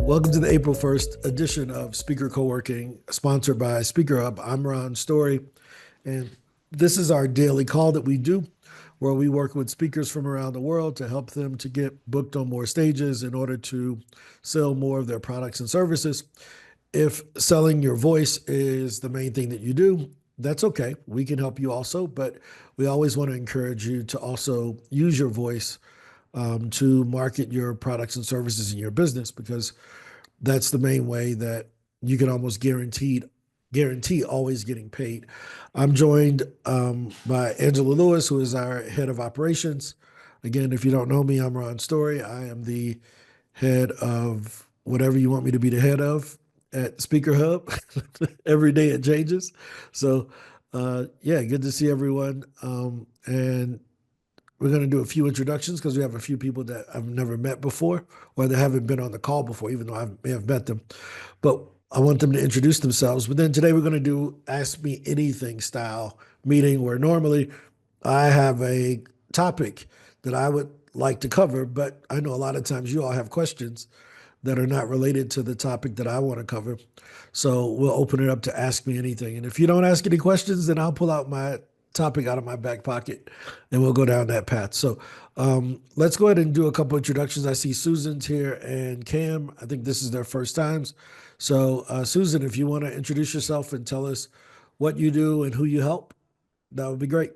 Welcome to the April 1st edition of Speaker Co-working, sponsored by SpeakerHub. I'm Ron Story, and this is our daily call that we do where we work with speakers from around the world to help them to get booked on more stages in order to sell more of their products and services. If selling your voice is the main thing that you do, that's okay. We can help you also, but we always want to encourage you to also use your voice to market your products and services in your business, because that's the main way that you can almost guarantee always getting paid. I'm joined by Angela Lewis, who is our head of operations. Again, if you don't know me, I'm Ron Story. I am the head of whatever you want me to be the head of at SpeakerHub. Every day it changes. So, yeah, good to see everyone. And we're going to do a few introductions because we have a few people that I've never met before or that haven't been on the call before, even though I may have met them. But I want them to introduce themselves. But then today we're going to do Ask Me Anything style meeting, where normally I have a topic that I would like to cover, but I know a lot of times you all have questions that are not related to the topic that I want to cover. So we'll open it up to Ask Me Anything. And if you don't ask any questions, then I'll pull out my topic out of my back pocket and we'll go down that path. So let's go ahead and do a couple introductions. I see Susan's here and Cam. I think this is their first times. So Susan, if you want to introduce yourself and tell us what you do and who you help, that would be great.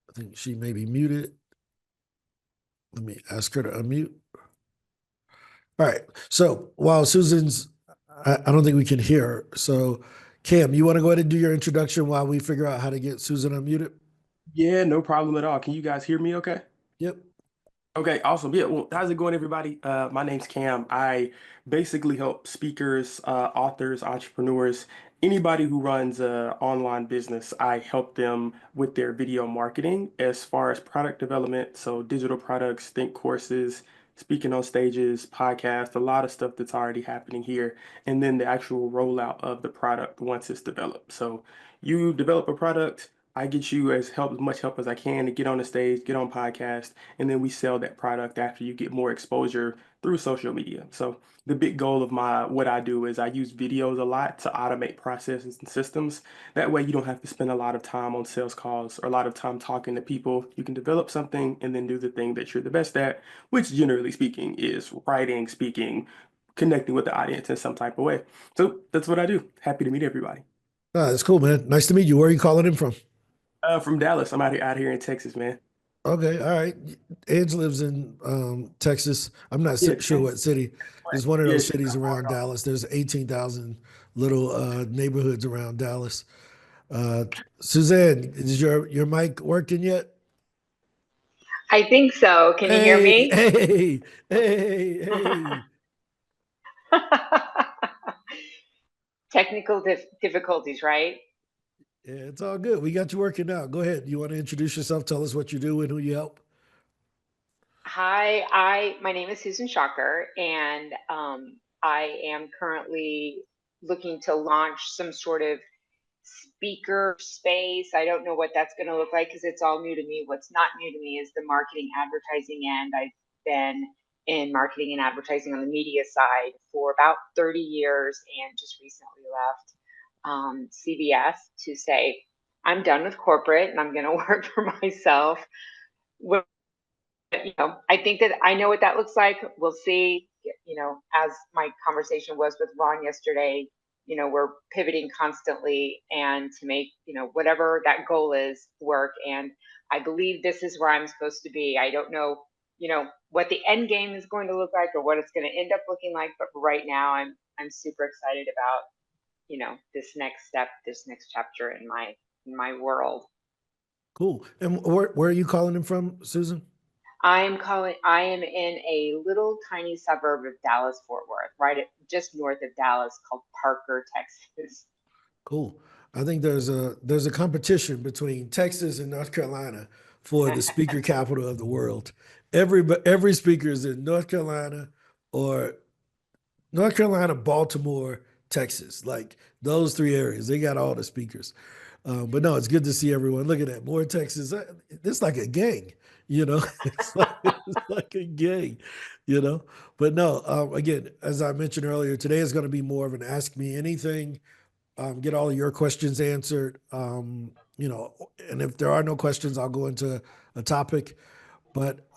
I think she may be muted. Let me ask her to unmute. All right. So while Susan's, I don't think we can hear her. So Cam, you want to go ahead and do your introduction while we figure out how to get Susan unmuted? Yeah, no problem at all. Can you guys hear me okay? Yep. Okay, awesome. Yeah, well, how's it going, everybody? My name's Cam. I basically help speakers, authors, entrepreneurs, anybody who runs a online business. I help them with their video marketing as far as product development, so digital products, think courses, speaking on stages, podcasts, a lot of stuff that's already happening here, and then the actual rollout of the product once it's developed. So you develop a product. I get you as much help as I can to get on the stage, get on podcast, and then we sell that product after you get more exposure through social media. So the big goal of my what I do is I use videos a lot to automate processes and systems. That way you don't have to spend a lot of time on sales calls or a lot of time talking to people. You can develop something and then do the thing that you're the best at, which generally speaking is writing, speaking, connecting with the audience in some type of way. So that's what I do. Happy to meet everybody. That's cool, man. Nice to meet you. Where are you calling in from? From Dallas. I'm out here in Texas, man. Okay, all right. Ange lives in Texas. I'm not Yeah, sure what city. It's one of yeah, those she's cities not far around at all. Dallas. There's 18,000 little neighborhoods around Dallas. Uh, Suzanne, is your mic working yet? I think so. Can you hear Hey, me? hey, hey, hey. Technical difficulties, right? Yeah, it's all good. We got you working out. Go ahead. You want to introduce yourself? Tell us what you do and who you help. Hi, my name is Susan Shocker, and I am currently looking to launch some sort of speaker space. I don't know what that's going to look like because it's all new to me. What's not new to me is the marketing advertising end. I've been in marketing and advertising on the media side for about 30 years and just recently left CBS to say, I'm done with corporate and I'm going to work for myself. Well, I think that I know what that looks like. We'll see. As my conversation was with Ron yesterday, we're pivoting constantly and to make, whatever that goal is work. And I believe this is where I'm supposed to be. I don't know, what the end game is going to look like or what it's going to end up looking like. But right now I'm super excited about, this next step, this next chapter in my world. Cool. And where are you calling in from, Susan? I am in a little tiny suburb of Dallas, Fort Worth, just north of Dallas called Parker, Texas. Cool. I think there's a competition between Texas and North Carolina for the speaker capital of the world. Every speaker is in North Carolina or Baltimore, Texas. Like those three areas, they got all the speakers. But no, it's good to see everyone. Look at that. More Texas. It's like a gang, you know. It's like a gang, you know. But no, again, as I mentioned earlier, today is going to be more of an ask me anything. Get all of your questions answered. And if there are no questions, I'll go into a topic. But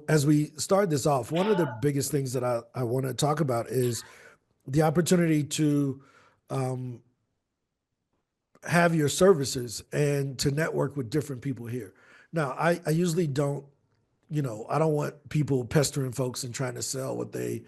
as we start this off, one of the biggest things that I want to talk about is the opportunity to um, have your services and to network with different people here. Now, I usually don't, I don't want people pestering folks and trying to sell what they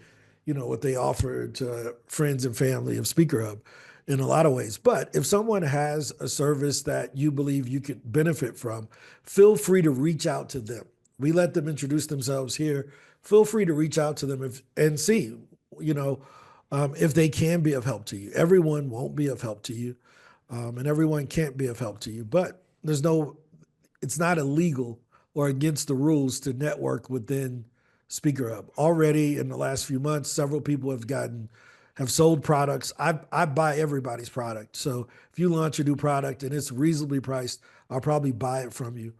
offer to friends and family of SpeakerHub in a lot of ways. But if someone has a service that you believe you could benefit from, feel free to reach out to them. We let them introduce themselves here. Feel free to reach out to them and see, you know, if they can be of help to you. Everyone won't be of help to you, and everyone can't be of help to you. But it's not illegal or against the rules to network within SpeakerHub. Already in the last few months, several people have sold products. I buy everybody's product. So if you launch a new product and it's reasonably priced, I'll probably buy it from you,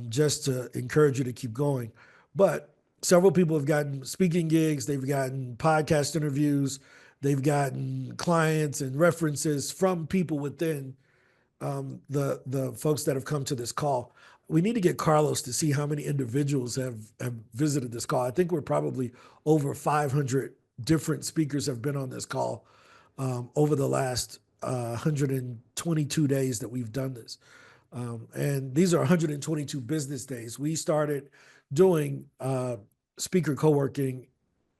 just to encourage you to keep going. But several people have gotten speaking gigs, they've gotten podcast interviews, they've gotten clients and references from people within the folks that have come to this call. We need to get Carlos to see how many individuals have visited this call. I think we're probably over 500 different speakers have been on this call over the last 122 days that we've done this. And these are 122 business days. We started doing speaker co-working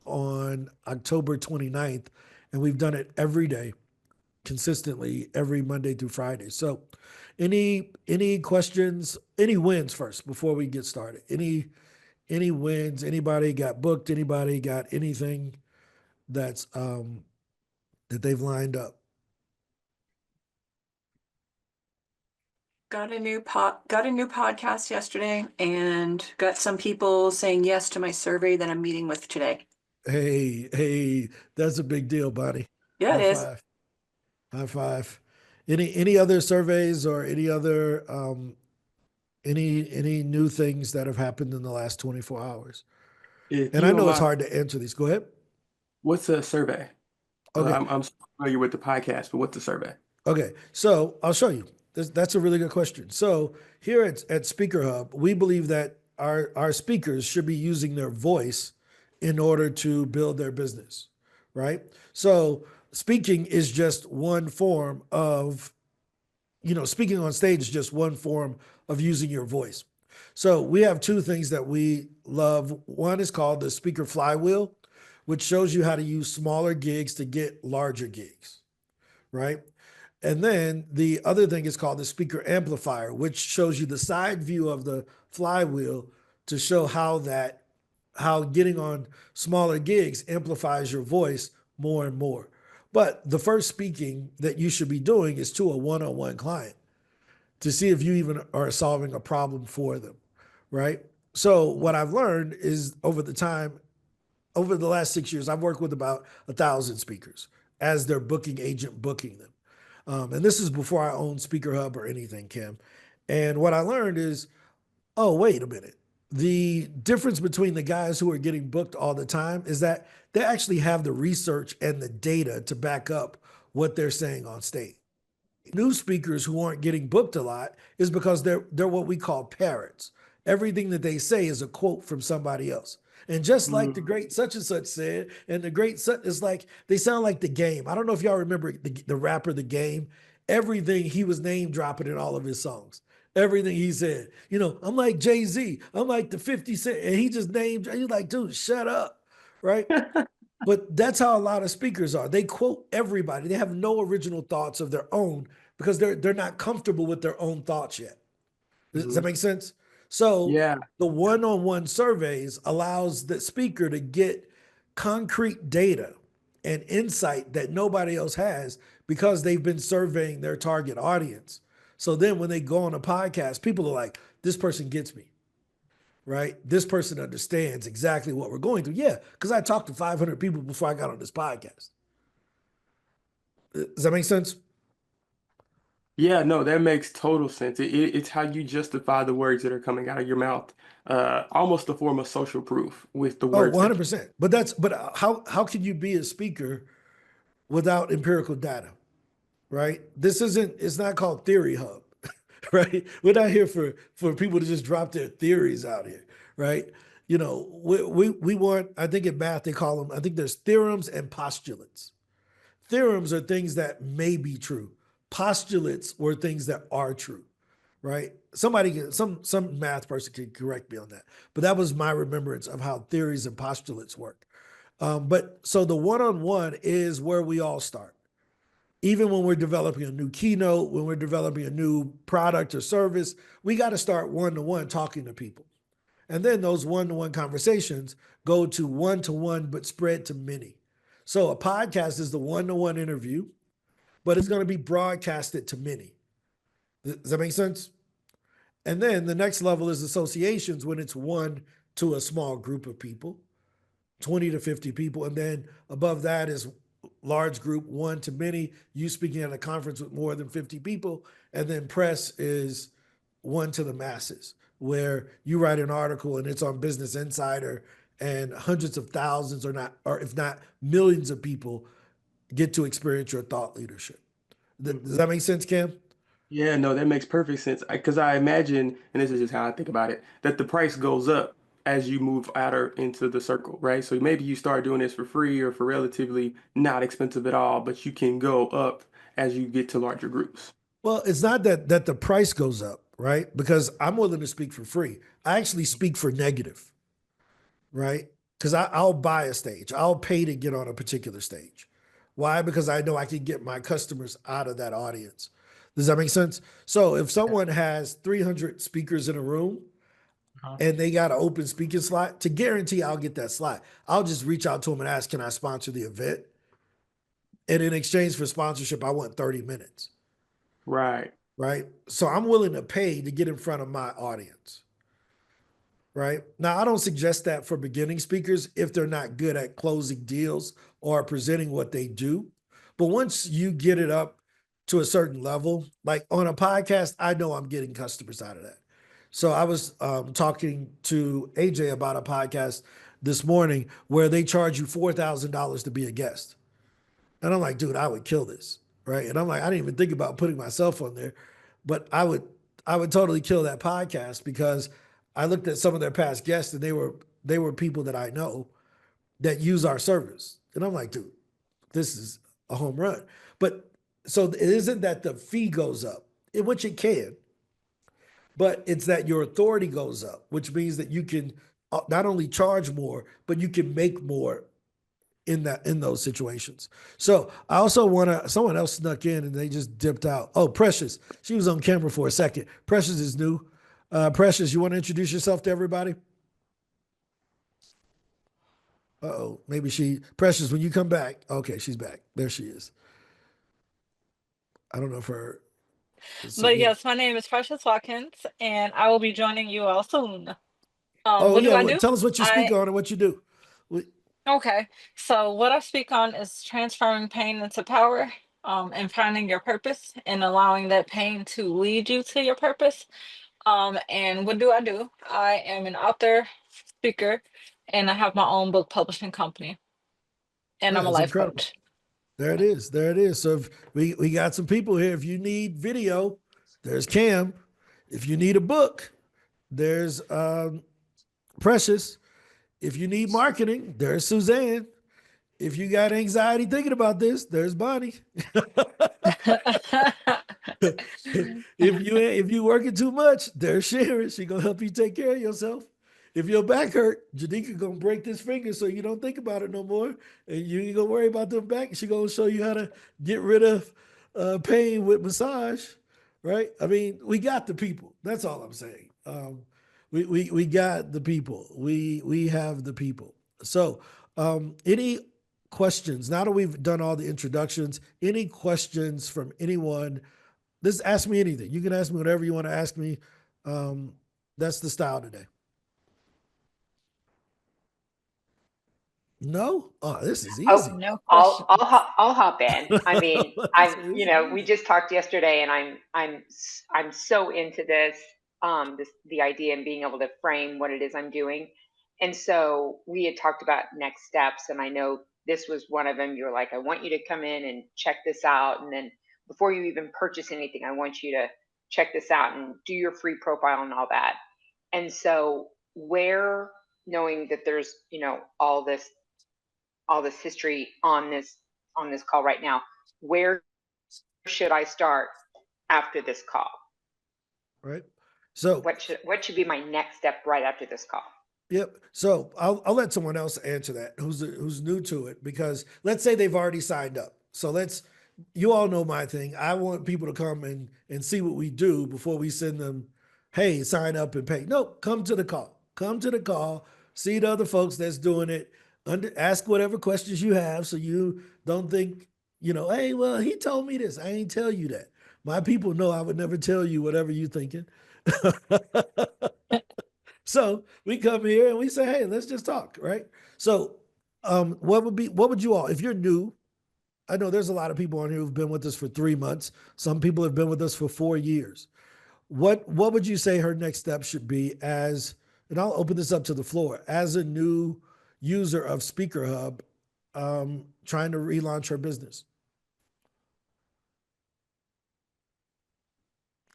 on October 29th, and we've done it every day consistently every Monday through Friday. So any questions, any wins first before we get started? Any wins? Anybody got booked? Anybody got anything that's that they've lined up? Got a new podcast yesterday and got some people saying yes to my survey that I'm meeting with today. Hey, that's a big deal, buddy. Yeah, High it is. five. High five. Any other surveys or any other any new things that have happened in the last 24 hours? If And you I don't know it's mind, hard to answer these. Go ahead. what's a survey? Okay. I'm familiar with the podcast, but what's a survey? Okay. So I'll show you. That's a really good question. So here at SpeakerHub, we believe that our speakers should be using their voice in order to build their business, right? So speaking is just one form of, speaking on stage is just one form of using your voice. So we have two things that we love. One is called the speaker flywheel, which shows you how to use smaller gigs to get larger gigs, right? And then the other thing is called the speaker amplifier, which shows you the side view of the flywheel to show how getting on smaller gigs amplifies your voice more and more. But the first speaking that you should be doing is to a one-on-one client to see if you even are solving a problem for them, right? So what I've learned is over the last 6 years, I've worked with about 1,000 speakers as their booking agent booking them. And this is before I owned SpeakerHub or anything, Kim. And what I learned is, oh, wait a minute. The difference between the guys who are getting booked all the time is that they actually have the research and the data to back up what they're saying on stage. New speakers who aren't getting booked a lot is because they're what we call parrots. Everything that they say is a quote from somebody else. And just like the great such and such said, and the great such is like they sound like The Game. I don't know if y'all remember the rapper The Game. Everything he was name dropping in all of his songs. Everything he said. I'm like Jay-Z. I'm like the 50 Cent. And he just named, he's like, dude, shut up. Right? But that's how a lot of speakers are. They quote everybody. They have no original thoughts of their own because they're not comfortable with their own thoughts yet. Does that make sense? So Yeah. the one-on-one surveys allows the speaker to get concrete data and insight that nobody else has because they've been surveying their target audience. So then when they go on a podcast, people are like, this person gets me, right? This person understands exactly what we're going through. Yeah, because I talked to 500 people before I got on this podcast. Does that make sense? Yeah, no, that makes total sense. It's how you justify the words that are coming out of your mouth, almost a form of social proof with the Oh, words that. 100%. But how can you be a speaker without empirical data, right? This isn't, it's not called Theory Hub, right? We're not here for people to just drop their theories out here, right? You know, we want, I think in math they call them, I think there's theorems and postulates. Theorems are things that may be true. Postulates were things that are true, right? Some math person can correct me on that, but that was my remembrance of how theories and postulates work. But so the one-on-one is where we all start. Even when we're developing a new keynote, when we're developing a new product or service, we got to start one-to-one talking to people. And then those one-to-one conversations go to one-to-one, but spread to many. So a podcast is the one-to-one interview, but it's going to be broadcasted to many. Does that make sense? And then the next level is associations when it's one to a small group of people, 20 to 50 people. And then above that is large group, one to many, you speaking at a conference with more than 50 people. And then press is one to the masses, where you write an article and it's on Business Insider and hundreds of thousands or not, or if not millions of people get to experience your thought leadership. Does that make sense, Cam? Yeah, no, that makes perfect sense. Because I imagine, and this is just how I think about it, that the price goes up as you move outer into the circle, right? So maybe you start doing this for free or for relatively not expensive at all, but you can go up as you get to larger groups. Well, it's not that the price goes up, right? Because I'm willing to speak for free. I actually speak for negative, right? Because I'll buy a stage. I'll pay to get on a particular stage. Why? Because I know I can get my customers out of that audience. Does that make sense? So if someone has 300 speakers in a room Uh-huh. and they got an open speaking slot, to guarantee I'll get that slot, I'll just reach out to them and ask, can I sponsor the event? And in exchange for sponsorship, I want 30 minutes, Right. right? So I'm willing to pay to get in front of my audience. Right. Now, I don't suggest that for beginning speakers if they're not good at closing deals or presenting what they do. But once you get it up to a certain level, like on a podcast, I know I'm getting customers out of that. So I was talking to AJ about a podcast this morning where they charge you $4,000 to be a guest. And I'm like, dude, I would kill this, right? And I'm like, I didn't even think about putting myself on there, but I would totally kill that podcast because I looked at some of their past guests and they were people that I know that use our service. And I'm like, dude, this is a home run. But so it isn't that the fee goes up, which it can, but it's that your authority goes up, which means that you can not only charge more, but you can make more in those situations. So I also want to. Someone else snuck in and they just dipped out. Oh, Precious, she was on camera for a second. Precious is new. Precious, you want to introduce yourself to everybody? Uh-oh, maybe Precious. When you come back, okay, she's back. There she is. I don't know if her. So But yeah. yes, my name is Precious Watkins, and I will be joining you all soon. Oh What do yeah. I do? Tell us what you speak I on and what you do. Okay. So what I speak on is transferring pain into power, and finding your purpose and allowing that pain to lead you to your purpose. And what do I do? I am an author, speaker, and I have my own book publishing company, and I'm a That's life incredible. coach. There it is. There it is. So if we got some people here. If you need video, there's Cam. If you need a book, there's Precious. If you need marketing, there's Suzanne. If you got anxiety thinking about this, there's Bonnie. if you working too much, there's Sharon. She gonna help you take care of yourself. If your back hurt, Janika gonna break this finger so you don't think about it no more, and you ain't gonna worry about the back. She gonna show you how to get rid of pain with massage, right? I mean, we got the people. That's all I'm saying. We got the people. We have the people. So, any questions? Now that we've done all the introductions, any questions from anyone? Just ask me anything. You can ask me whatever you want to ask me. Um, that's the style today. No? Oh, this is Oh, easy. No question. I'll hop in. I mean, This is we easy. just talked yesterday, and I'm so into this, the idea and being able to frame what it is I'm doing. And so we had talked about next steps, and I know this was one of them. You're like, I want you to come in and check this out, and then before you even purchase anything, I want you to check this out and do your free profile and all that. And so where, knowing that there's, all this history on this call right now, where should I start after this call? Right. So, What should be my next step right after this call? yep. So I'll let someone else answer that who's new to it, because let's say they've already signed up. So you all know my thing. I want people to come and see what we do before we send them, hey, sign up and pay. No, come to the call. Come to the call. See the other folks that's doing it. Ask whatever questions you have, so you don't think, hey, well, he told me this. I ain't tell you that. My people know I would never tell you whatever you thinking. So we come here and we say, hey, let's just talk, right? So what would you all, if you're new, I know there's a lot of people on here who've been with us for 3 months. Some people have been with us for 4 years. What would you say her next step should be and I'll open this up to the floor, as a new user of SpeakerHub, trying to relaunch her business?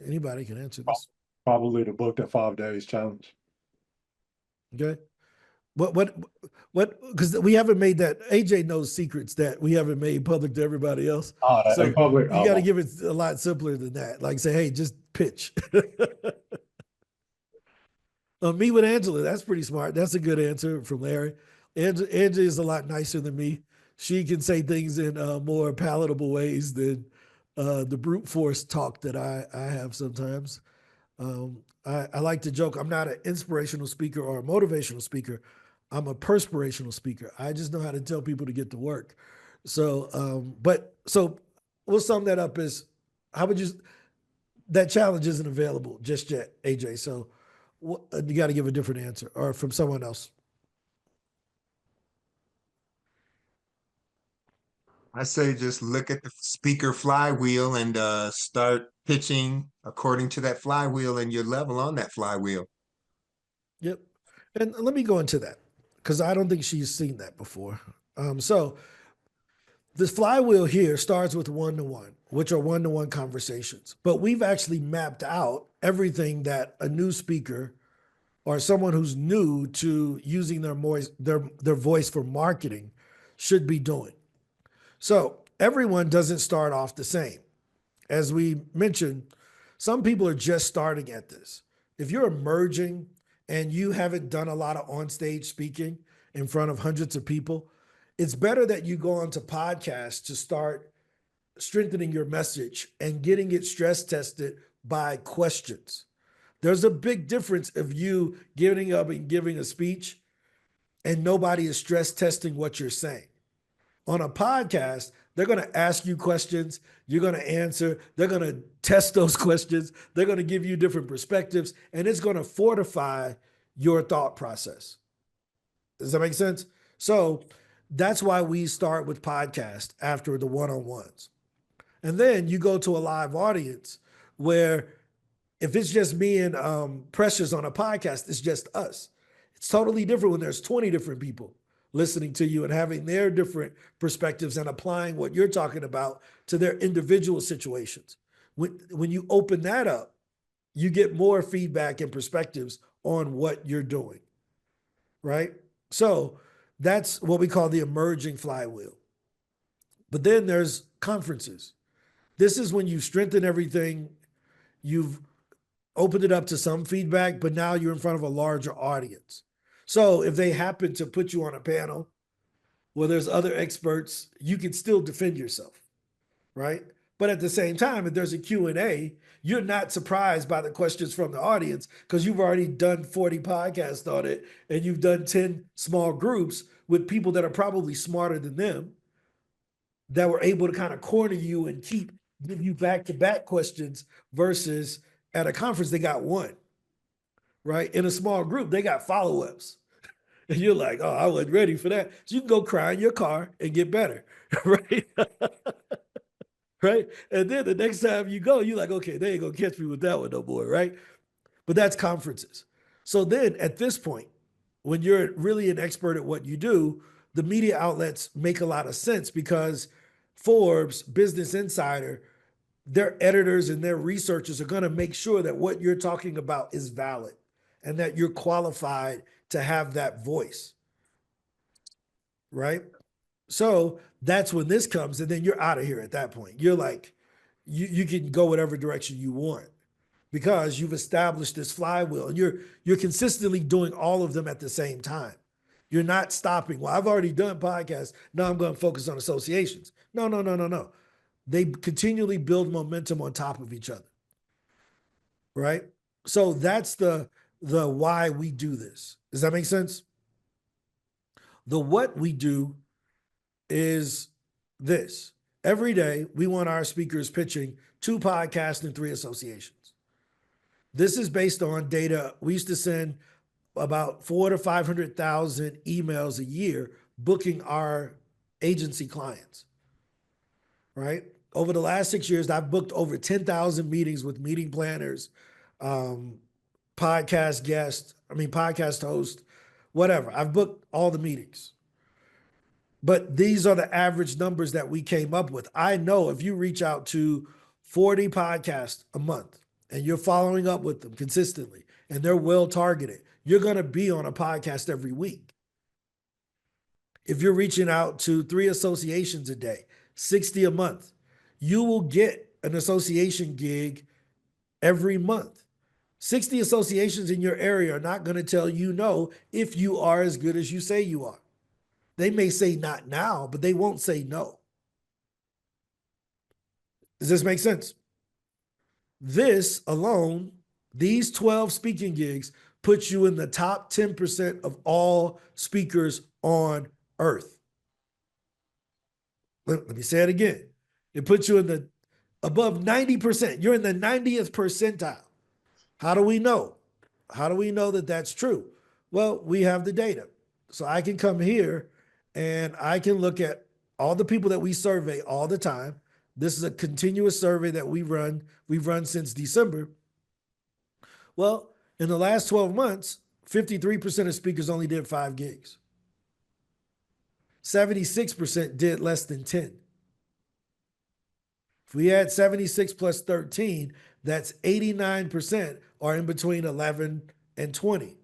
Anybody can answer this. Probably the book that 5 days challenge. Okay. What, because we haven't made that. AJ knows secrets that we haven't made public to everybody else. Oh, that So in public. you got to give it a lot simpler than that. Like say, hey, just pitch. Me with Angela, that's pretty smart. That's a good answer from Larry. Angela is a lot nicer than me. She can say things in more palatable ways than the brute force talk that I have sometimes. I like to joke, I'm not an inspirational speaker or a motivational speaker. I'm a perspirational speaker. I just know how to tell people to get to work. So we'll sum that up as, how would you, that challenge isn't available just yet, AJ. So you got to give a different answer, or from someone else. I say just look at the speaker flywheel and start pitching according to that flywheel and your level on that flywheel. Yep. And let me go into that, because I don't think she's seen that before. So this flywheel here starts with one-to-one, which are one-to-one conversations. But we've actually mapped out everything that a new speaker or someone who's new to using their voice for marketing should be doing. So everyone doesn't start off the same. As we mentioned, some people are just starting at this. If you're emerging and you haven't done a lot of on-stage speaking in front of hundreds of people, it's better that you go onto podcasts to start strengthening your message and getting it stress tested by questions. There's a big difference of you getting up and giving a speech and nobody is stress testing what you're saying. On a podcast, they're going to ask you questions. You're going to answer. They're going to test those questions. They're going to give you different perspectives, and it's going to fortify your thought process. Does that make sense? So that's why we start with podcast after the one-on-ones. And then you go to a live audience where if it's just me and Precious on a podcast, it's just us. It's totally different when there's 20 different people listening to you and having their different perspectives and applying what you're talking about to their individual situations. When you open that up, you get more feedback and perspectives on what you're doing, right? So that's what we call the emerging flywheel. But then there's conferences. This is when you strengthen everything. You've opened it up to some feedback, but now you're in front of a larger audience. So if they happen to put you on a panel where there's other experts, you can still defend yourself, right? But at the same time, if there's a Q&A, you're not surprised by the questions from the audience because you've already done 40 podcasts on it and you've done 10 small groups with people that are probably smarter than them that were able to kind of corner you and give you back-to-back questions versus at a conference, they got one, right? In a small group, they got follow-ups. And you're like, oh, I wasn't ready for that. So you can go cry in your car and get better, right? Right. And then the next time you go, you're like, okay, they ain't gonna catch me with that one no more, right? But that's conferences. So then at this point, when you're really an expert at what you do, the media outlets make a lot of sense because Forbes, Business Insider, their editors and their researchers are going to make sure that what you're talking about is valid and that you're qualified to have that voice, right? So that's when this comes, and then you're out of here at that point. You're like, you can go whatever direction you want because you've established this flywheel and you're consistently doing all of them at the same time. You're not stopping. Well, I've already done podcasts. Now I'm going to focus on associations. No, no, no, no, no. They continually build momentum on top of each other. Right? So that's the why we do this. Does that make sense? The what we do is this. Every day we want our speakers pitching 2 podcasts and 3 associations. This is based on data. We used to send about 400,000 to 500,000 emails a year booking our agency clients, right? Over the last 6 years, I've booked over 10,000 meetings with meeting planners, podcast hosts, whatever. I've booked all the meetings. But these are the average numbers that we came up with. I know if you reach out to 40 podcasts a month and you're following up with them consistently and they're well targeted, you're going to be on a podcast every week. If you're reaching out to 3 associations a day, 60 a month, you will get an association gig every month. 60 associations in your area are not going to tell you no if you are as good as you say you are. They may say not now, but they won't say no. Does this make sense? This alone, these 12 speaking gigs, puts you in the top 10% of all speakers on earth. Let me say it again. It puts you in the above 90%. You're in the 90th percentile. How do we know? How do we know that that's true? Well, we have the data. So I can come here and I can look at all the people that we survey all the time. This is a continuous survey that we run. We've run since December. Well, in the last 12 months, 53% of speakers only did 5 gigs. 76% did less than 10. If we add 76 plus 13, that's 89% are in between 11 and 20.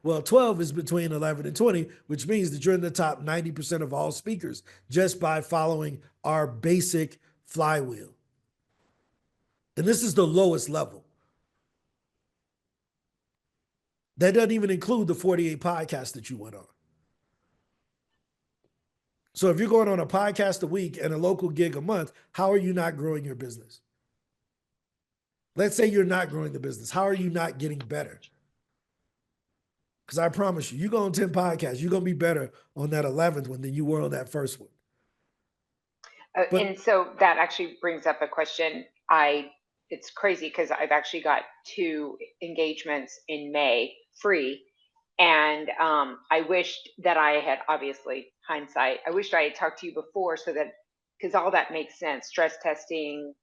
Well, 12 is between 11 and 20, which means that you're in the top 90% of all speakers just by following our basic flywheel. And this is the lowest level. That doesn't even include the 48 podcasts that you went on. So if you're going on a podcast a week and a local gig a month, how are you not growing your business? Let's say you're not growing the business. How are you not getting better? Because I promise you, you go on 10 podcasts, you're going to be better on that 11th one than you were on that first one. And so that actually brings up a question. It's crazy because I've actually got 2 engagements in May free. And I wished that I had, obviously, hindsight, I wished I had talked to you before so that, because all that makes sense, stress testing,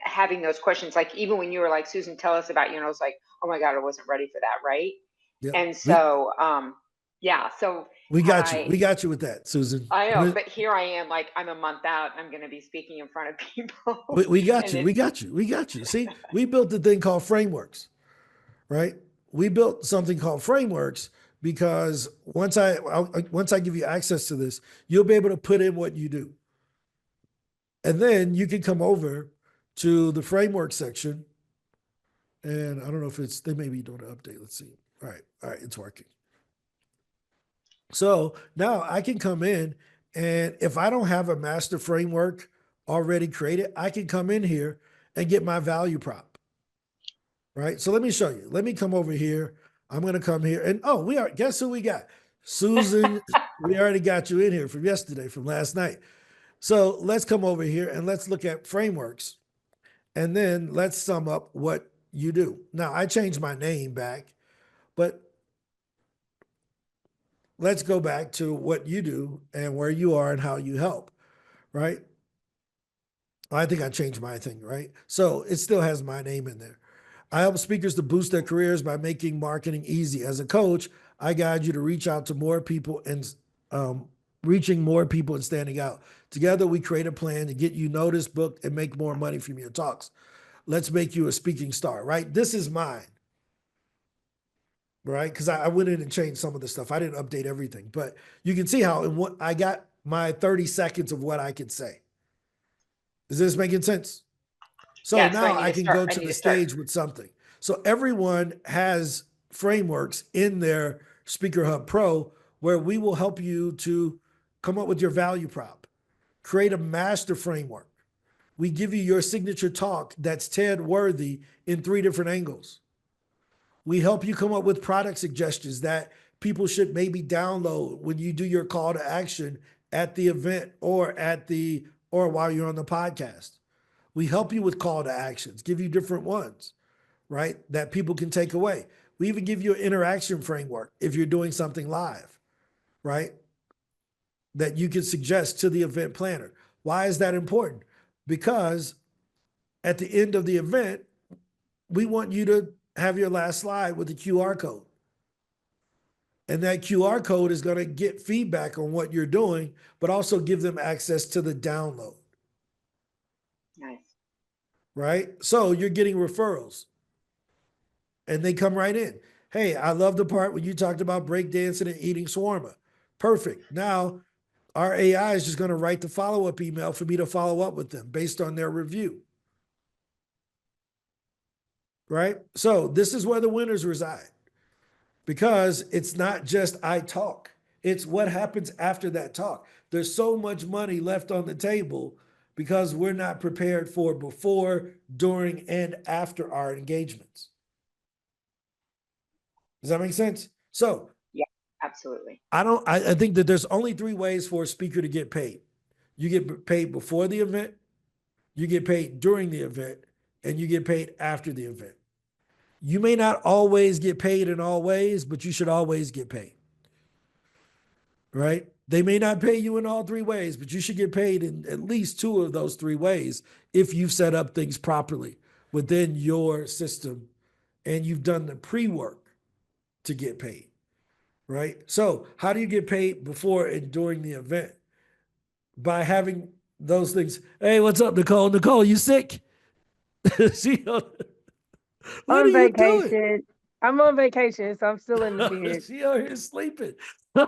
having those questions, like even when you were like, Susan, tell us about, I was like, oh my God, I wasn't ready for that, right? Yep. And so, yeah, so we got you. We got you with that, Susan. I know, but here I am, like I'm a month out. I'm going to be speaking in front of people. We got you. We got you. We got you. See, we built a thing called frameworks, right? We built something called frameworks because once I give you access to this, you'll be able to put in what you do. And then you can come over to the framework section. And I don't know if they may be doing an update. Let's see. All right, it's working. So now I can come in, and if I don't have a master framework already created, I can come in here and get my value prop. Right? So let me show you. Let me come over here. I'm going to come here and guess who we got? Susan, we already got you in here from yesterday, from last night. So let's come over here and let's look at frameworks. And then let's sum up what you do. Now I changed my name back, but let's go back to what you do and where you are and how you help, right? I think I changed my thing, right? So it still has my name in there. I help speakers to boost their careers by making marketing easy. As a coach, I guide you to reach out to more people and reaching more people and standing out. Together, we create a plan to get you noticed, booked, and make more money from your talks. Let's make you a speaking star, right? This is mine, right? Because I went in and changed some of the stuff. I didn't update everything, but you can see how in what I got my 30 seconds of what I could say. Is this making sense? So Yeah, so now I can go I to need the to start. stage with something. So everyone has frameworks in their SpeakerHub Pro where we will help you to come up with your value prop, create a master framework. We give you your signature talk that's TED worthy in 3 different angles. We help you come up with product suggestions that people should maybe download when you do your call to action at the event or while you're on the podcast. We help you with call to actions, give you different ones, right? That people can take away. We even give you an interaction framework if you're doing something live, right? That you can suggest to the event planner. Why is that important? Because at the end of the event, we want you to have your last slide with the QR code. And that QR code is going to get feedback on what you're doing, but also give them access to the download. Nice. Right? So you're getting referrals and they come right in. Hey, I love the part when you talked about breakdancing and eating shawarma. Perfect. Now our AI is just going to write the follow-up email for me to follow up with them based on their review. Right? So this is where the winners reside because it's not just I talk. It's what happens after that talk. There's so much money left on the table because we're not prepared for before, during, and after our engagements. Does that make sense? So Yeah, absolutely. I think that there's only 3 ways for a speaker to get paid. You get paid before the event, you get paid during the event, and you get paid after the event. You may not always get paid in all ways, but you should always get paid. Right? They may not pay you in all 3 ways, but you should get paid in at least 2 of those 3 ways if you've set up things properly within your system and you've done the pre-work to get paid. Right? So how do you get paid before and during the event? By having those things. Hey, what's up, Nicole? Nicole, you sick? She, what are On you doing? vacation. I'm on vacation, so I'm still in the bed. She out here sleeping.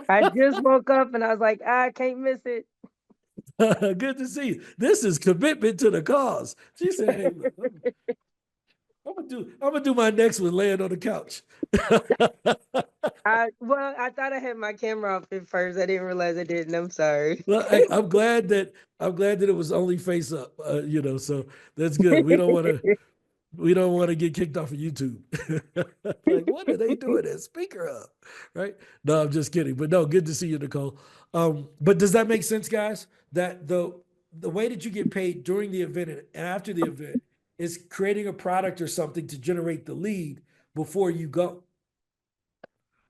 I just woke up and I was like, I can't miss it. Good to see you. This is commitment to the cause. She said, "Hey, look, I'm gonna do my next one laying on the couch." I thought I had my camera off at first. I didn't realize I didn't. I'm sorry. Well, I'm glad that it was only face up. So that's good. We don't want to get kicked off of YouTube. Like, what are they doing at SpeakerHub? Right? No, I'm just kidding. But no, good to see you, Nicole. But does that make sense, guys? That the way that you get paid during the event and after the event is creating a product or something to generate the lead before you go.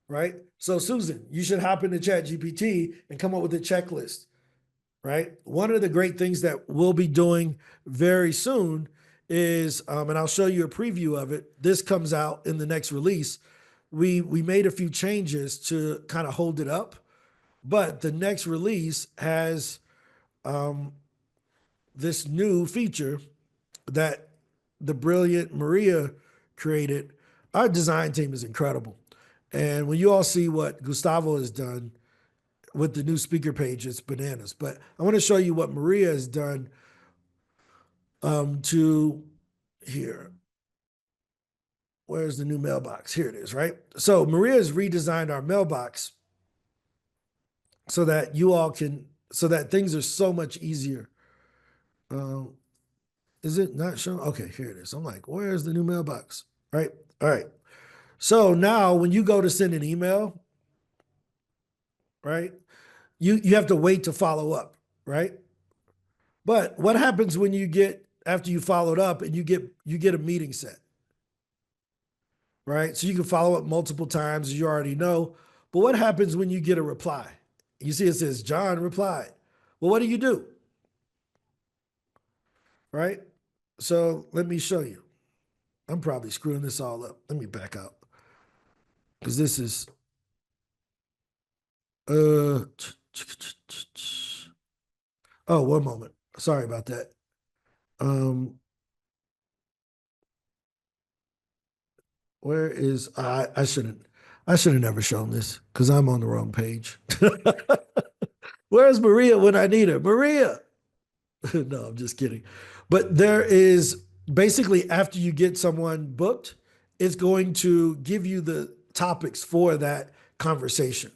Right? So Susan, you should hop into ChatGPT and come up with a checklist. Right? One of the great things that we'll be doing very soon is, and I'll show you a preview of it. This comes out in the next release. We made a few changes to kind of hold it up, but the next release has this new feature that the brilliant Maria created. Our design team is incredible. And when you all see what Gustavo has done with the new speaker page, it's bananas. But I want to show you what Maria has done to here. Where's the new mailbox? Here it is, right? So Maria has redesigned our mailbox so that so that things are so much easier. Is it not showing? Okay, here it is. I'm like, where's the new mailbox? Right? All right. So now when you go to send an email, right, you have to wait to follow up, right? But what happens when after you followed up and you get a meeting set? Right? So you can follow up multiple times, as you already know. But what happens when you get a reply? You see it says, John replied. Well, what do? Right? So let me show you. I'm probably screwing this all up. Let me back out. Because this is, oh, 1 moment. Sorry about that. Where is, I shouldn't have never shown this because I'm on the wrong page. Where's Maria when I need her? Maria. No, I'm just kidding. But there is basically after you get someone booked, it's going to give you the topics for that conversation.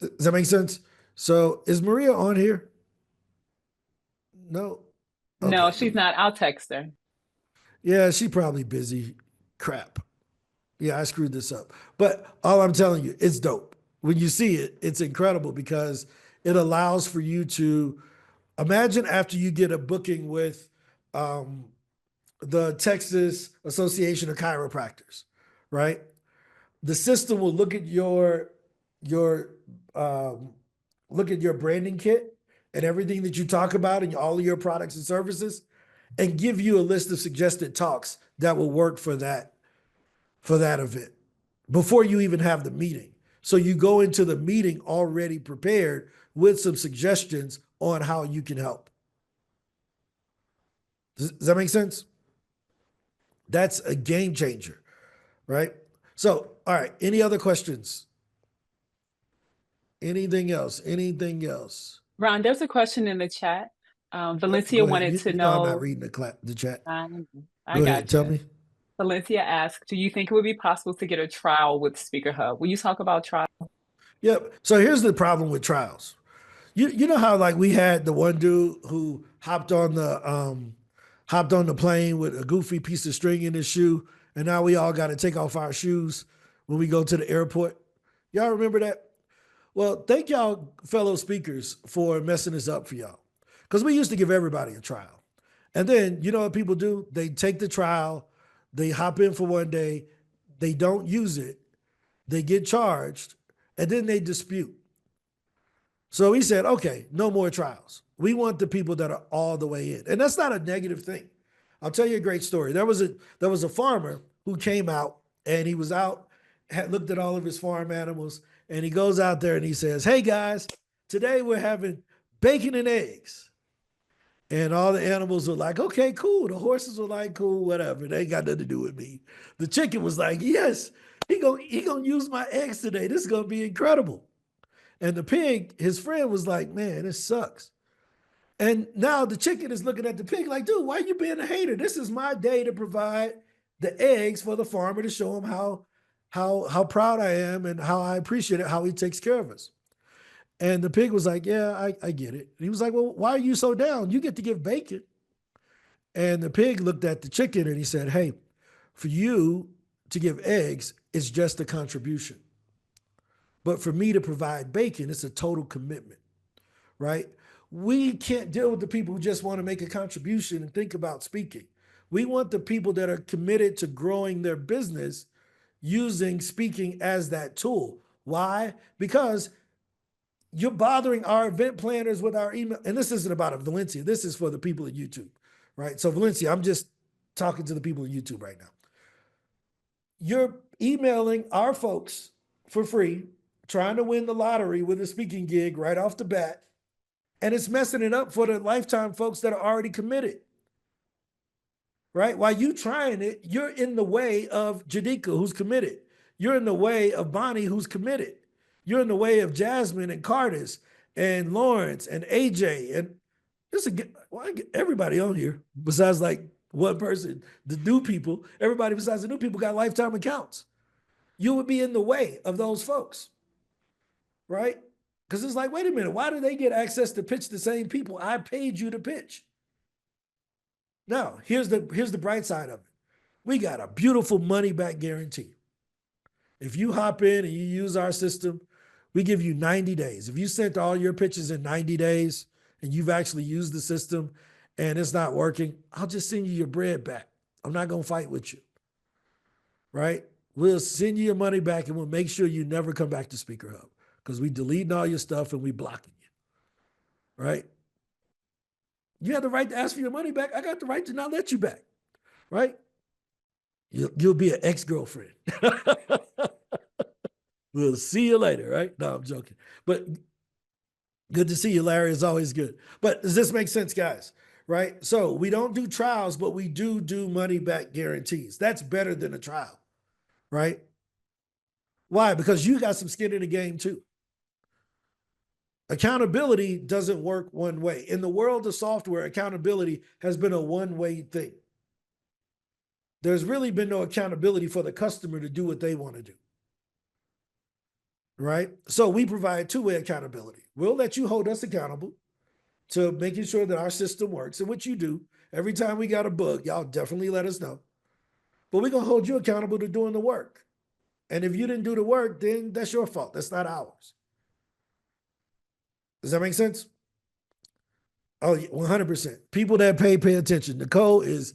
Does that make sense? So is Maria on here? No. No, Okay. she's not. I'll text her. Yeah, she's probably busy. Crap. Yeah, I screwed this up. But all I'm telling you, it's dope. When you see it, it's incredible because it allows for you to imagine after you get a booking with the Texas Association of Chiropractors, right? The system will look at your look at your branding kit and everything that you talk about and all of your products and services, and give you a list of suggested talks that will work for that event before you even have the meeting. So you go into the meeting already prepared with some suggestions on how you can help. Does that make sense? That's a game changer, right? So, all right, any other questions? Anything else? Anything else? Ron, there's a question in the chat. Valencia Go ahead. wanted to You know I'm not know. reading the chat. I Go got ahead, tell you. me. Valencia asked, do you think it would be possible to get a trial with SpeakerHub? Will you talk about trial? Yep. So here's the problem with trials. You know how like we had the one dude who hopped on the plane with a goofy piece of string in his shoe, and now we all got to take off our shoes when we go to the airport. Y'all remember that? Well, thank y'all fellow speakers for messing this up for y'all. Because we used to give everybody a trial. And then you know what people do? They take the trial, they hop in for one day, they don't use it, they get charged, and then they dispute. So he said, okay, no more trials. We want the people that are all the way in. And that's not a negative thing. I'll tell you a great story. There was a farmer who came out and he was out, had looked at all of his farm animals, and he goes out there and he says, hey guys, today we're having bacon and eggs. And all the animals were like, okay, cool. The horses were like, cool, whatever. They ain't got nothing to do with me. The chicken was like, yes, he gonna use my eggs today. This is gonna be incredible. And the pig, his friend, was like, man, this sucks. And now the chicken is looking at the pig like, dude, why are you being a hater? This is my day to provide the eggs for the farmer to show him how proud I am and how I appreciate it, how he takes care of us. And the pig was like, yeah, I get it. And he was like, well, why are you so down? You get to give bacon. And the pig looked at the chicken and he said, hey, for you to give eggs, it's just a contribution. But for me to provide bacon, it's a total commitment, right? We can't deal with the people who just want to make a contribution and think about speaking. We want the people that are committed to growing their business using speaking as that tool. Why? Because you're bothering our event planners with our email. And this isn't about Valencia. This is for the people at YouTube, right? So Valencia, I'm just talking to the people at YouTube right now. You're emailing our folks for free, trying to win the lottery with a speaking gig right off the bat. And it's messing it up for the lifetime folks that are already committed. Right? While you trying it, you're in the way of Jadika, who's committed. You're in the way of Bonnie, who's committed. You're in the way of Jasmine and Curtis and Lawrence and AJ and everybody on here besides like one person, the new people, everybody besides the new people got lifetime accounts. You would be in the way of those folks, right? Because it's like, wait a minute, why do they get access to pitch the same people I paid you to pitch? Now, here's the bright side of it. We got a beautiful money back guarantee. If you hop in and you use our system, we give you 90 days. If you sent all your pitches in 90 days and you've actually used the system and it's not working, I'll just send you your bread back. I'm not going to fight with you, right? We'll send you your money back and we'll make sure you never come back to SpeakerHub because we deleting all your stuff and we blocking you. Right? You have the right to ask for your money back. I got the right to not let you back. Right? You'll be an ex-girlfriend. We'll see you later, right? No, I'm joking. But good to see you, Larry. It's always good. But does this make sense, guys? Right? So we don't do trials, but we do money back guarantees. That's better than a trial, right? Why? Because you got some skin in the game too. Accountability doesn't work one way. In the world of software, accountability has been a one-way thing. There's really been no accountability for the customer to do what they want to do. Right? So we provide two-way accountability. We'll let you hold us accountable to making sure that our system works, and what you do. Every time we got a bug, y'all definitely let us know. But we're going to hold you accountable to doing the work. And if you didn't do the work, then that's your fault. That's not ours. Does that make sense? Oh, 100%. People that pay attention. Nicole is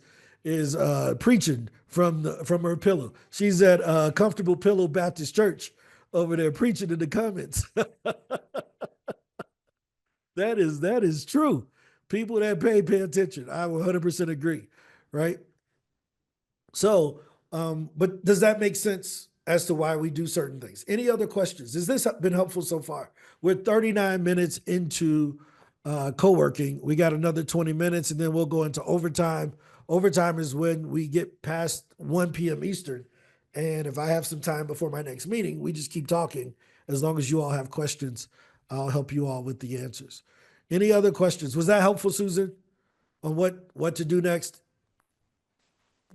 preaching from her pillow. She's at Comfortable Pillow Baptist Church over there preaching in the comments. That is true. People that pay attention. I 100% agree, right? So, but does that make sense as to why we do certain things? Any other questions? Has this been helpful so far? We're 39 minutes into co-working. We got another 20 minutes and then we'll go into overtime. Overtime is when we get past 1 p.m. Eastern. And if I have some time before my next meeting, we just keep talking. As long as you all have questions, I'll help you all with the answers. Any other questions? Was that helpful, Susan, on what to do next?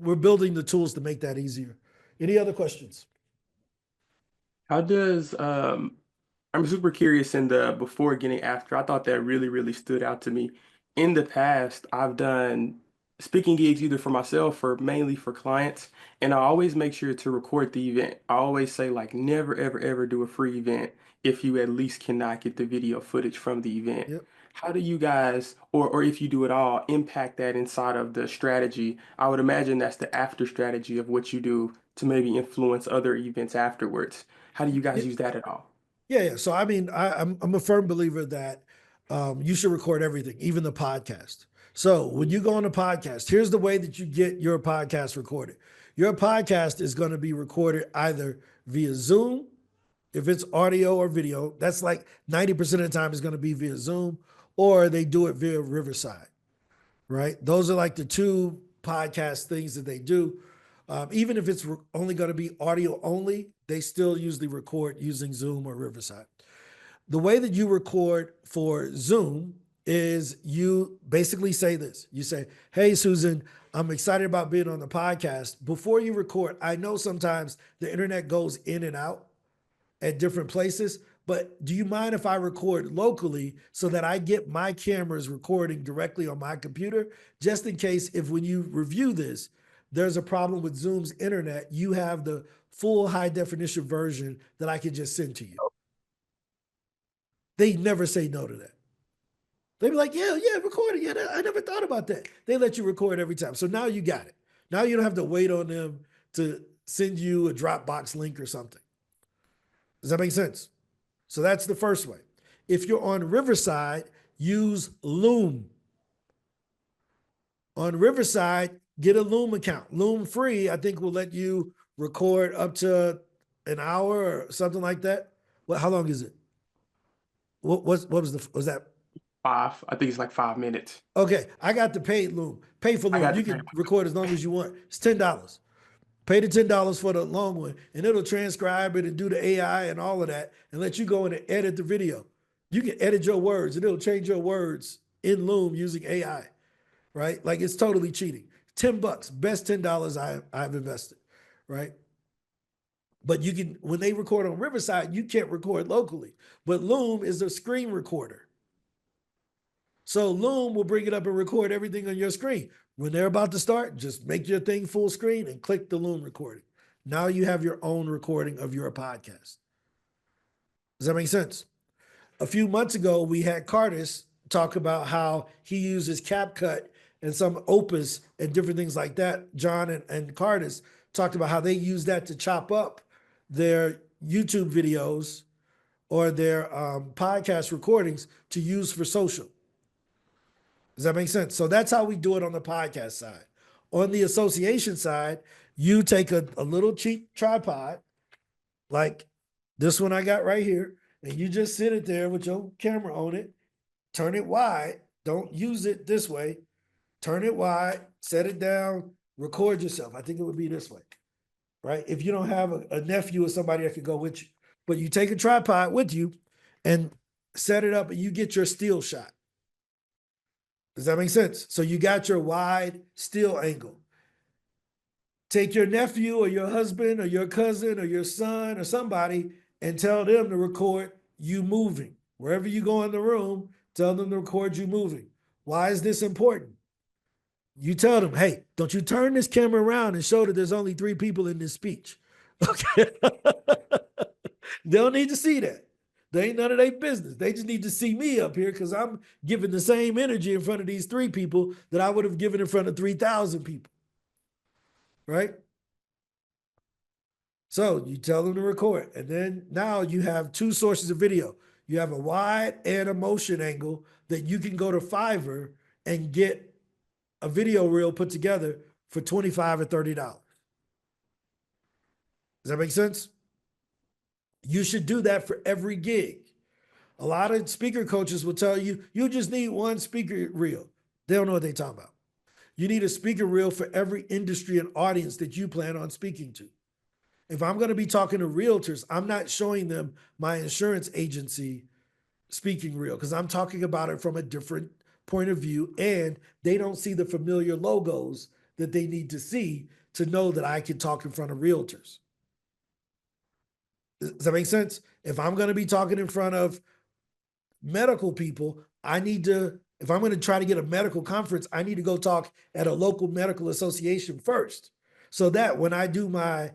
We're building the tools to make that easier. Any other questions? How does I'm super curious in the before getting after. I thought that really, really stood out to me. In the past, I've done speaking gigs either for myself or mainly for clients, and I always make sure to record the event. I always say like never, ever, ever do a free event if you at least cannot get the video footage from the event. Yep. How do you guys, or if you do it all, impact that inside of the strategy? I would imagine that's the after strategy of what you do to maybe influence other events afterwards. How do you guys use that at all? Yeah. So I mean, I'm a firm believer that you should record everything, even the podcast. So when you go on a podcast, here's the way that you get your podcast recorded. Your podcast is going to be recorded either via Zoom, if it's audio or video. That's like 90% of the time is going to be via Zoom, or they do it via Riverside, right? Those are like the two podcast things that they do. Even if it's only going to be audio only, they still usually record using Zoom or Riverside. The way that you record for Zoom is you basically say this. You say, hey, Susan, I'm excited about being on the podcast. Before you record, I know sometimes the internet goes in and out at different places, but do you mind if I record locally so that I get my cameras recording directly on my computer, just in case if when you review this, there's a problem with Zoom's internet, you have the full high definition version that I can just send to you. They never say no to that. They'd be like, yeah, record it. Yeah, I never thought about that. They let you record every time. So now you got it. Now you don't have to wait on them to send you a Dropbox link or something. Does that make sense? So that's the first way. If you're on Riverside, use Loom. On Riverside, get a Loom account. Loom free, I think, will let you record up to an hour or something like that. Well, how long is it? Was that? I think it's like 5 minutes. Okay, I got the paid Loom. Pay for I Loom. got You the can paid record as long as you want. It's $10. Pay the $10 for the long one, and it'll transcribe it and do the AI and all of that, and let you go in and edit the video. You can edit your words, and it'll change your words in Loom using AI, right? Like it's totally cheating. $10, best $10 I've invested, right? But you can, when they record on Riverside, you can't record locally. But Loom is a screen recorder. So Loom will bring it up and record everything on your screen. When they're about to start, just make your thing full screen and click the Loom recording. Now you have your own recording of your podcast. Does that make sense? A few months ago, we had Curtis talk about how he uses CapCut and some Opus and different things like that. John and Curtis talked about how they use that to chop up their YouTube videos or their podcast recordings to use for social. Does that make sense? So that's how we do it on the podcast side. On the association side, you take a little cheap tripod, like this one I got right here, and you just sit it there with your camera on it, turn it wide. Don't use it this way. Turn it wide, set it down, record yourself. I think it would be this way, right? If you don't have a nephew or somebody that could go with you, but you take a tripod with you and set it up and you get your still shot. Does that make sense? So you got your wide still angle. Take your nephew or your husband or your cousin or your son or somebody and tell them to record you moving. Wherever you go in the room, tell them to record you moving. Why is this important? You tell them, hey, don't you turn this camera around and show that there's only 3 people in this speech. Okay. They don't need to see that. They ain't none of their business. They just need to see me up here because I'm giving the same energy in front of these 3 people that I would have given in front of 3,000 people. Right? So you tell them to record. And then now you have 2 sources of video. You have a wide and a motion angle that you can go to Fiverr and get a video reel put together for $25 or $30. Does that make sense? You should do that for every gig. A lot of speaker coaches will tell you, you just need 1 speaker reel. They don't know what they're talking about. You need a speaker reel for every industry and audience that you plan on speaking to. If I'm going to be talking to realtors, I'm not showing them my insurance agency speaking reel because I'm talking about it from a different point of view, and they don't see the familiar logos that they need to see to know that I can talk in front of realtors. Does that make sense? If I'm going to be talking in front of medical people, I need to, if I'm going to try to get a medical conference, I need to go talk at a local medical association first. So that when I do my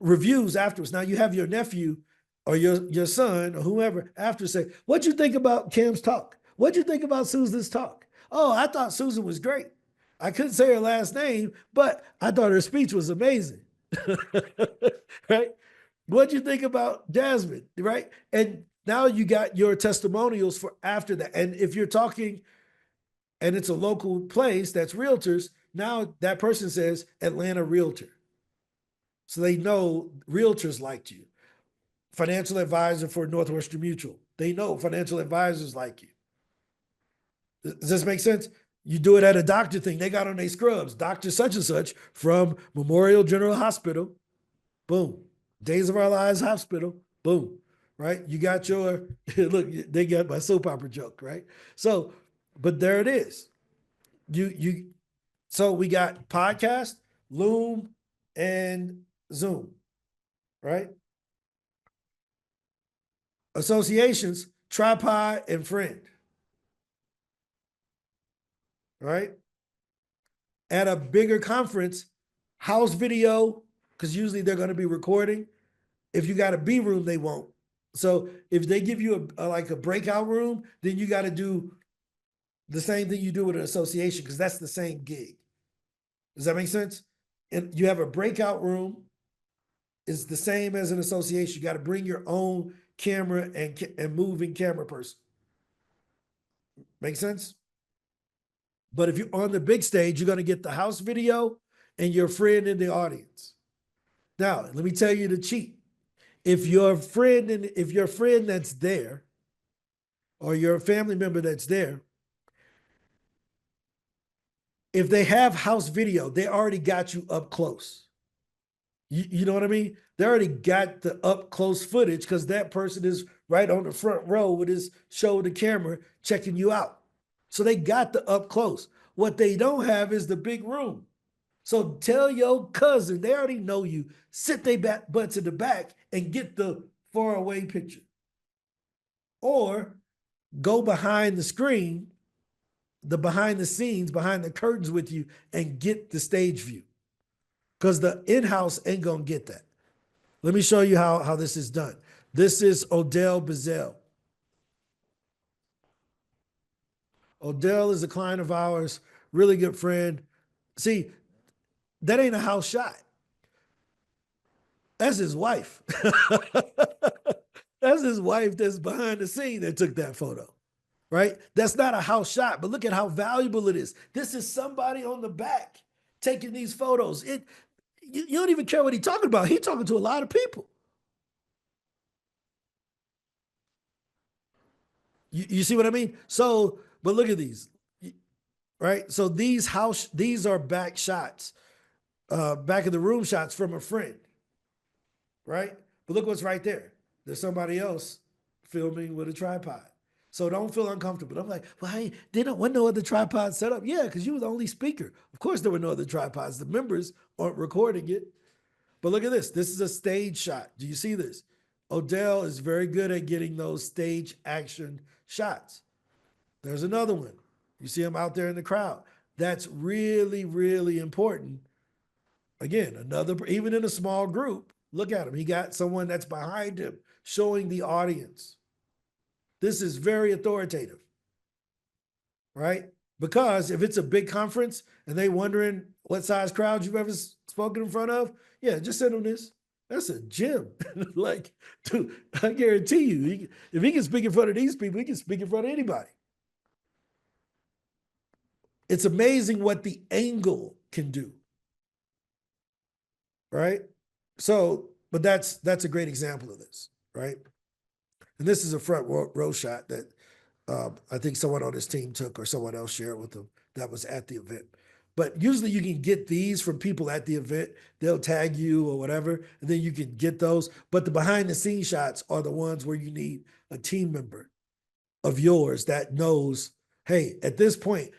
reviews afterwards, now you have your nephew or your son or whoever after say, what'd you think about Cam's talk? What'd you think about Susan's talk? Oh, I thought Susan was great. I couldn't say her last name, but I thought her speech was amazing. Right? What'd you think about Jasmine? Right? And now you got your testimonials for after that. And if you're talking and it's a local place that's realtors, now that person says Atlanta Realtor. So they know realtors liked you. Financial advisor for Northwestern Mutual. They know financial advisors like you. Does this make sense? You do it at a doctor thing. They got on their scrubs. Dr. such and such from Memorial General Hospital. Boom. Days of Our Lives Hospital. Boom. Right? You got your, look, they got my soap opera joke, right? So, but there it is. So we got podcast, Loom, and Zoom, right? Associations, tripod and friend, right? At a bigger conference, house video, because usually they're going to be recording. If you got a B room, they won't. So if they give you like a breakout room, then you got to do the same thing you do with an association because that's the same gig. Does that make sense? And you have a breakout room, it's the same as an association. You got to bring your own camera and moving camera person. Make sense? But if you're on the big stage, you're going to get the house video and your friend in the audience. Now, let me tell you the cheat. If your friend that's there, or your family member that's there, if they have house video, they already got you up close. You know what I mean? They already got the up close footage because that person is right on the front row with his shoulder camera checking you out. So they got the up close. What they don't have is the big room. So tell your cousin, they already know you, sit their butts in the back and get the far away picture. Or go behind the screen, the behind the scenes, behind the curtains with you and get the stage view. Because the in-house ain't gonna get that. Let me show you how this is done. This is Odell Bazell. Odell is a client of ours, really good friend. See, that ain't a house shot. That's his wife. That's his wife that's behind the scene that took that photo, right? That's not a house shot, but look at how valuable it is. This is somebody on the back taking these photos. You don't even care what he's talking about. He's talking to a lot of people. You see what I mean? So, but look at these, right? So these are back shots, back of the room shots from a friend, right? But look what's right there. There's somebody else filming with a tripod. So don't feel uncomfortable. I'm like, well, hey, wasn't no other tripod set up? Yeah, because you were the only speaker. Of course there were no other tripods. The members aren't recording it. But look at this. This is a stage shot. Do you see this? Odell is very good at getting those stage action shots. There's another one. You see him out there in the crowd. That's really, really important. Again, even in a small group, look at him. He got someone that's behind him showing the audience. This is very authoritative, right? Because if it's a big conference and they wondering what size crowd you've ever spoken in front of, yeah, just send them this. That's a gem. Like, dude, I guarantee you, if he can speak in front of these people, he can speak in front of anybody. It's amazing what the angle can do, right? So, but that's a great example of this, right? And this is a front row shot that I think someone on his team took or someone else shared with them that was at the event. But usually you can get these from people at the event. They'll tag you or whatever, and then you can get those. But the behind the scenes shots are the ones where you need a team member of yours that knows, hey, at this point,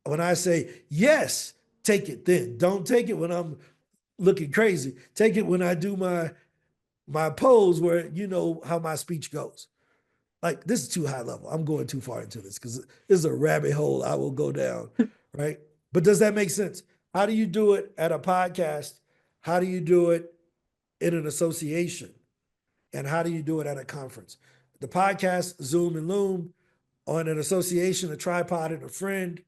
when I say yes, take it then. Don't take it when I'm looking crazy. Take it when I do my pose where you know how my speech goes. Like, this is too high level. I'm going too far into this because this is a rabbit hole I will go down, right? But does that make sense? How do you do it at a podcast? How do you do it in an association? And how do you do it at a conference? The podcast, Zoom and Loom. On an association, a tripod and a friend.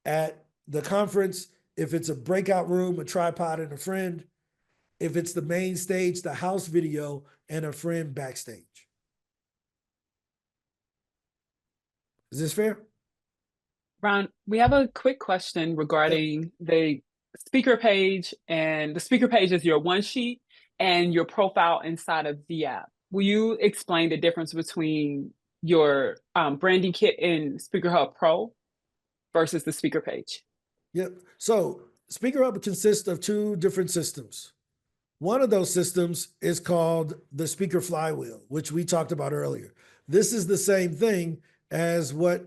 At the conference, if it's a breakout room, a tripod and a friend. If it's the main stage, the house video and a friend backstage. Is this fair? Ron, we have a quick question regarding the speaker page, and the speaker page is your one sheet and your profile inside of the app. Will you explain the difference between your branding kit in SpeakerHub Pro versus the speaker page? Yep. So SpeakerHub consists of two different systems. One of those systems is called the speaker flywheel, which we talked about earlier. This is the same thing as what,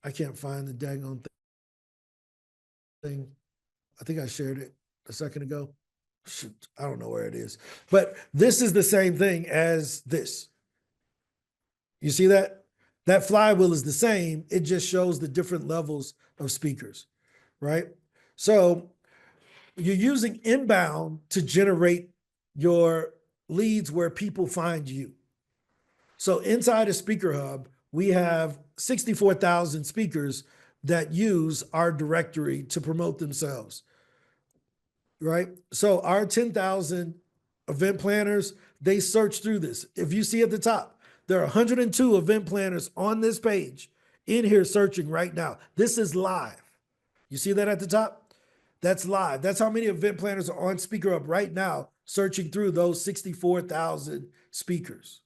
I can't find the daggone thing. I think I shared it a second ago. Shoot, I don't know where it is. But this is the same thing as this. You see that? That flywheel is the same. It just shows the different levels of speakers, right? So you're using inbound to generate your leads where people find you. So inside of SpeakerHub, we have 64,000 speakers that use our directory to promote themselves, right? So our 10,000 event planners, they search through this. If you see at the top, there are 102 event planners on this page in here searching right now. This is live. You see that at the top? That's live. That's how many event planners are on SpeakerHub right now, searching through those 64,000 speakers,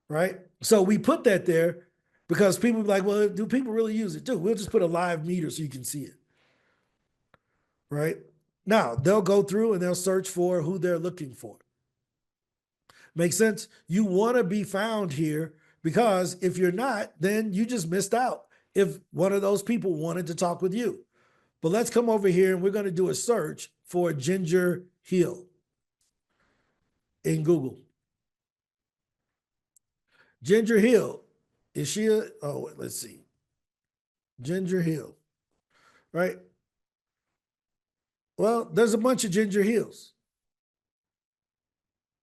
right? So we put that there because people be like, well, do people really use it? Dude, we'll just put a live meter so you can see it, right? Now, they'll go through and they'll search for who they're looking for. Make sense? You want to be found here because if you're not, then you just missed out if one of those people wanted to talk with you. But let's come over here and we're going to do a search for Ginger Hill in Google. Ginger Hill, is she let's see. Ginger Hill, right? Well, there's a bunch of Ginger Hills,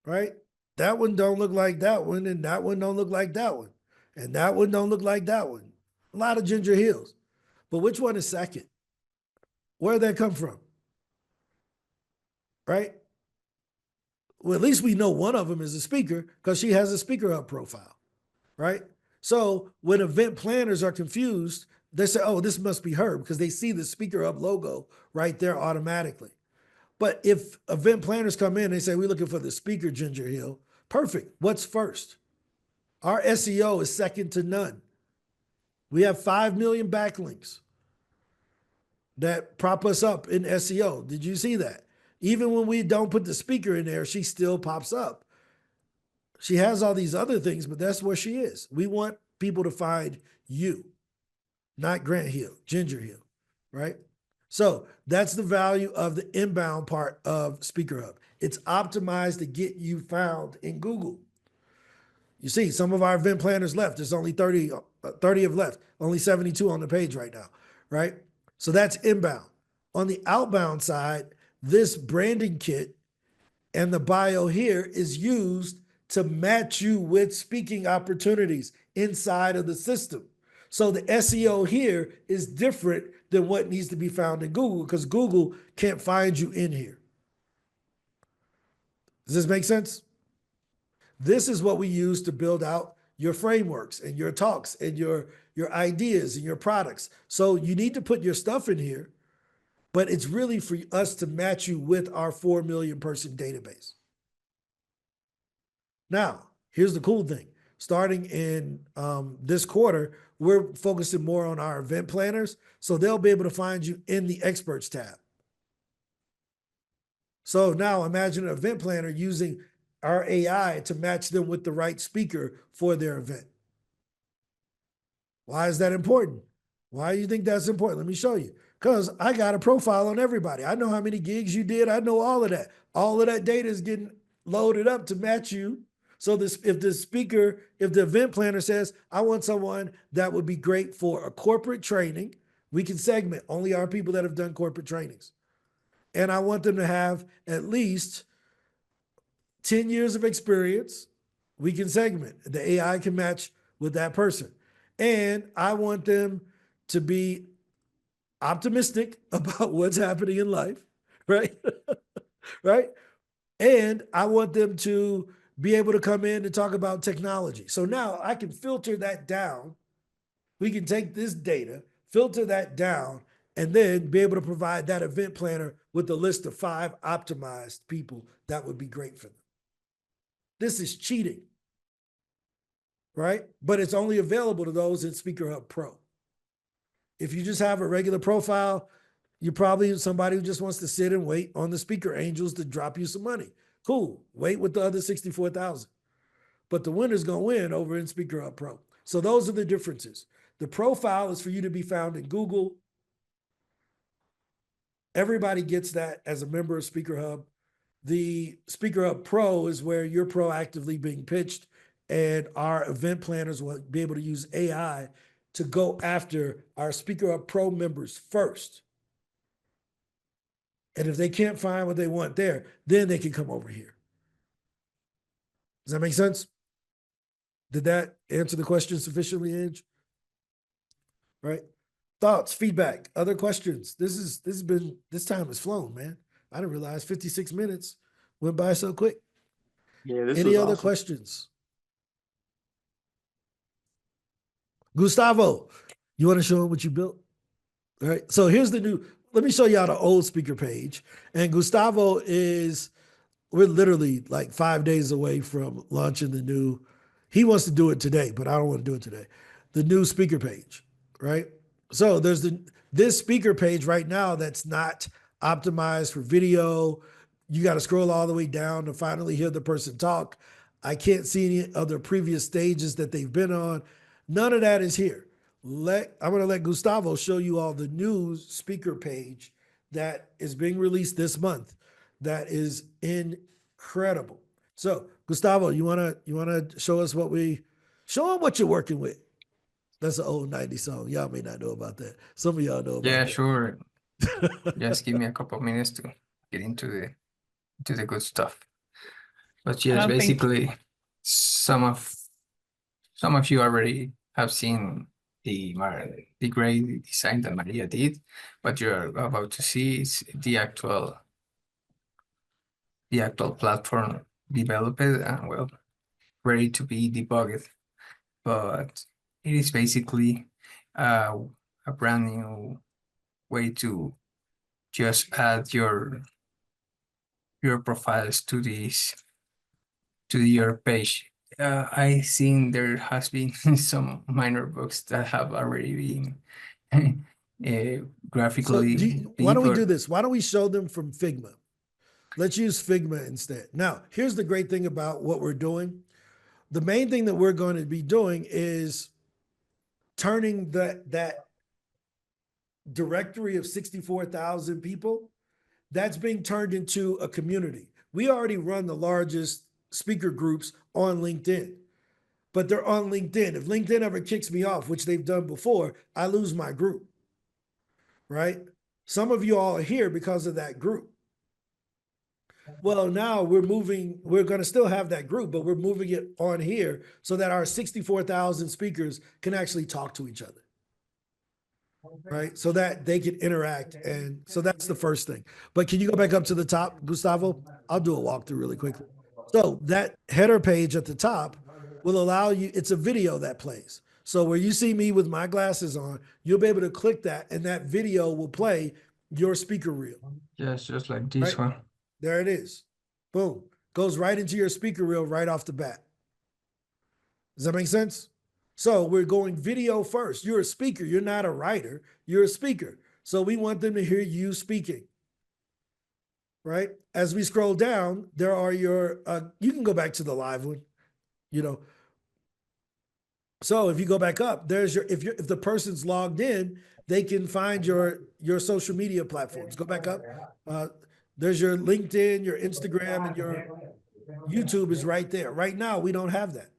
right? That one don't look like that one, and that one don't look like that one, and that one don't look like that one. A lot of Ginger Hills. But which one is second? Where'd that come from? right? Well, at least we know one of them is a speaker because she has a SpeakerHub profile, right? So when event planners are confused, they say, oh, this must be her because they see the SpeakerHub logo right there automatically. But if event planners come in, they say, we're looking for the speaker, Ginger Hill. Perfect. What's first? Our SEO is second to none. We have 5 million backlinks that prop us up in SEO. Did you see that? Even when we don't put the speaker in there, she still pops up. She has all these other things, but that's where she is. We want people to find you, not Grant Hill, Ginger Hill, right? So that's the value of the inbound part of SpeakerHub. It's optimized to get you found in Google. You see, some of our event planners left. There's only 30 have left, only 72 on the page right now, right? So that's inbound. On the outbound side, this branding kit and the bio here is used to match you with speaking opportunities inside of the system. So the SEO here is different than what needs to be found in Google because Google can't find you in here. Does this make sense? This is what we use to build out your frameworks and your talks and your ideas and your products. So you need to put your stuff in here, but it's really for us to match you with our 4 million person database. Now, here's the cool thing. Starting in this quarter, we're focusing more on our event planners, so they'll be able to find you in the experts tab. So now imagine an event planner using our AI to match them with the right speaker for their event. Why is that important? Why do you think that's important? Let me show you. Because I got a profile on everybody. I know how many gigs you did. I know all of that. All of that data is getting loaded up to match you. So this, if the event planner says, I want someone that would be great for a corporate training, we can segment only our people that have done corporate trainings. And I want them to have at least 10 years of experience. We can segment. The AI can match with that person. And I want them to be optimistic about what's happening in life, right? Right? And I want them to be able to come in and talk about technology. So now I can filter that down. We can take this data, filter that down, and then be able to provide that event planner with a list of 5 optimized people that would be great for them. This is cheating, right? But it's only available to those in SpeakerHub Pro. If you just have a regular profile, you're probably somebody who just wants to sit and wait on the speaker angels to drop you some money. Cool, wait with the other 64,000. But the winner's gonna win over in SpeakerHub Pro. So those are the differences. The profile is for you to be found in Google. Everybody gets that as a member of SpeakerHub. The SpeakerHub Pro is where you're proactively being pitched, and our event planners will be able to use AI to go after our SpeakerHub Pro members first. And if they can't find what they want there, then they can come over here. Does that make sense? Did that answer the question sufficiently, Ange? Right? Thoughts, feedback, other questions? This time has flown, man. I didn't realize 56 minutes went by so quick. Yeah, this Any was other awesome. questions? Gustavo, you want to show them what you built? All right. So here's the new, let me show y'all the old speaker page. And Gustavo we're literally like 5 days away from launching the new, he wants to do it today, but I don't want to do it today. The new speaker page, right? So there's this speaker page right now that's not optimized for video. You got to scroll all the way down to finally hear the person talk. I can't see any other previous stages that they've been on. None of that is here. I'm going to let Gustavo show you all the new speaker page that is being released this month. That is incredible. So Gustavo, you wanna show us show them what you're working with. That's an old 90s song. Y'all may not know about that. Some of y'all know about Yeah, that. sure. Just give me a couple of minutes to get into the good stuff. But I yes, don't think basically, some of you already have seen the great design that Maria did. What you're about to see is the actual the actual platform developed and well, ready to be debugged. But it is basically a brand new way to just add your profiles to your page. I think there has been some minor bugs that have already been So graphically why don't we do debug. this? Why don't we show them from Figma? Let's use Figma instead. Now, here's the great thing about what we're doing. The main thing that we're going to be doing is turning that directory of 64,000 people, that's being turned into a community. We already run the largest speaker groups on LinkedIn, but they're on LinkedIn. If LinkedIn ever kicks me off, which they've done before, I lose my group, right? Some of you all are here because of that group. Well, now we're going to still have that group, but we're moving it on here so that our 64,000 speakers can actually talk to each other, right? So that they can interact. And so that's the first thing. But can you go back up to the top, Gustavo? I'll do a walkthrough really quickly. So that header page at the top will allow you, it's a video that plays. So where you see me with my glasses on, you'll be able to click that and that video will play your speaker reel. Yes, just like this Right. one. There it is. Boom. Goes right into your speaker reel right off the bat. Does that make sense? So we're going video first. You're a speaker. You're not a writer. You're a speaker. So we want them to hear you speaking. Right? As we scroll down, there are your, you can go back to the live one, you know. So if you go back up, there's your, if the person's logged in, they can find your social media platforms. Go back up. There's your LinkedIn, your Instagram, and your YouTube is right there. Right now, we don't have that.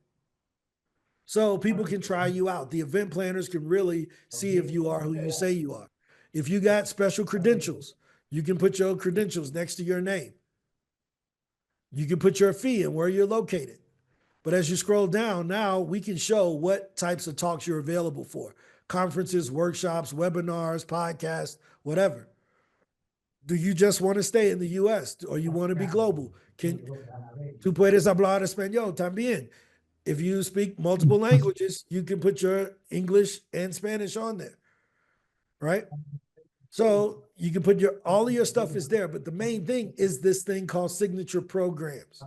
So people can try you out. The event planners can really see if you are who you say you are. If you got special credentials, you can put your credentials next to your name. You can put your fee and where you're located. But as you scroll down, now we can show what types of talks you're available for. Conferences, workshops, webinars, podcasts, whatever. Do you just want to stay in the US or you want to be global? Tú puedes hablar español también. If you speak multiple languages, you can put your English and Spanish on there, right? So you can put all of your stuff is there, but the main thing is this thing called signature programs,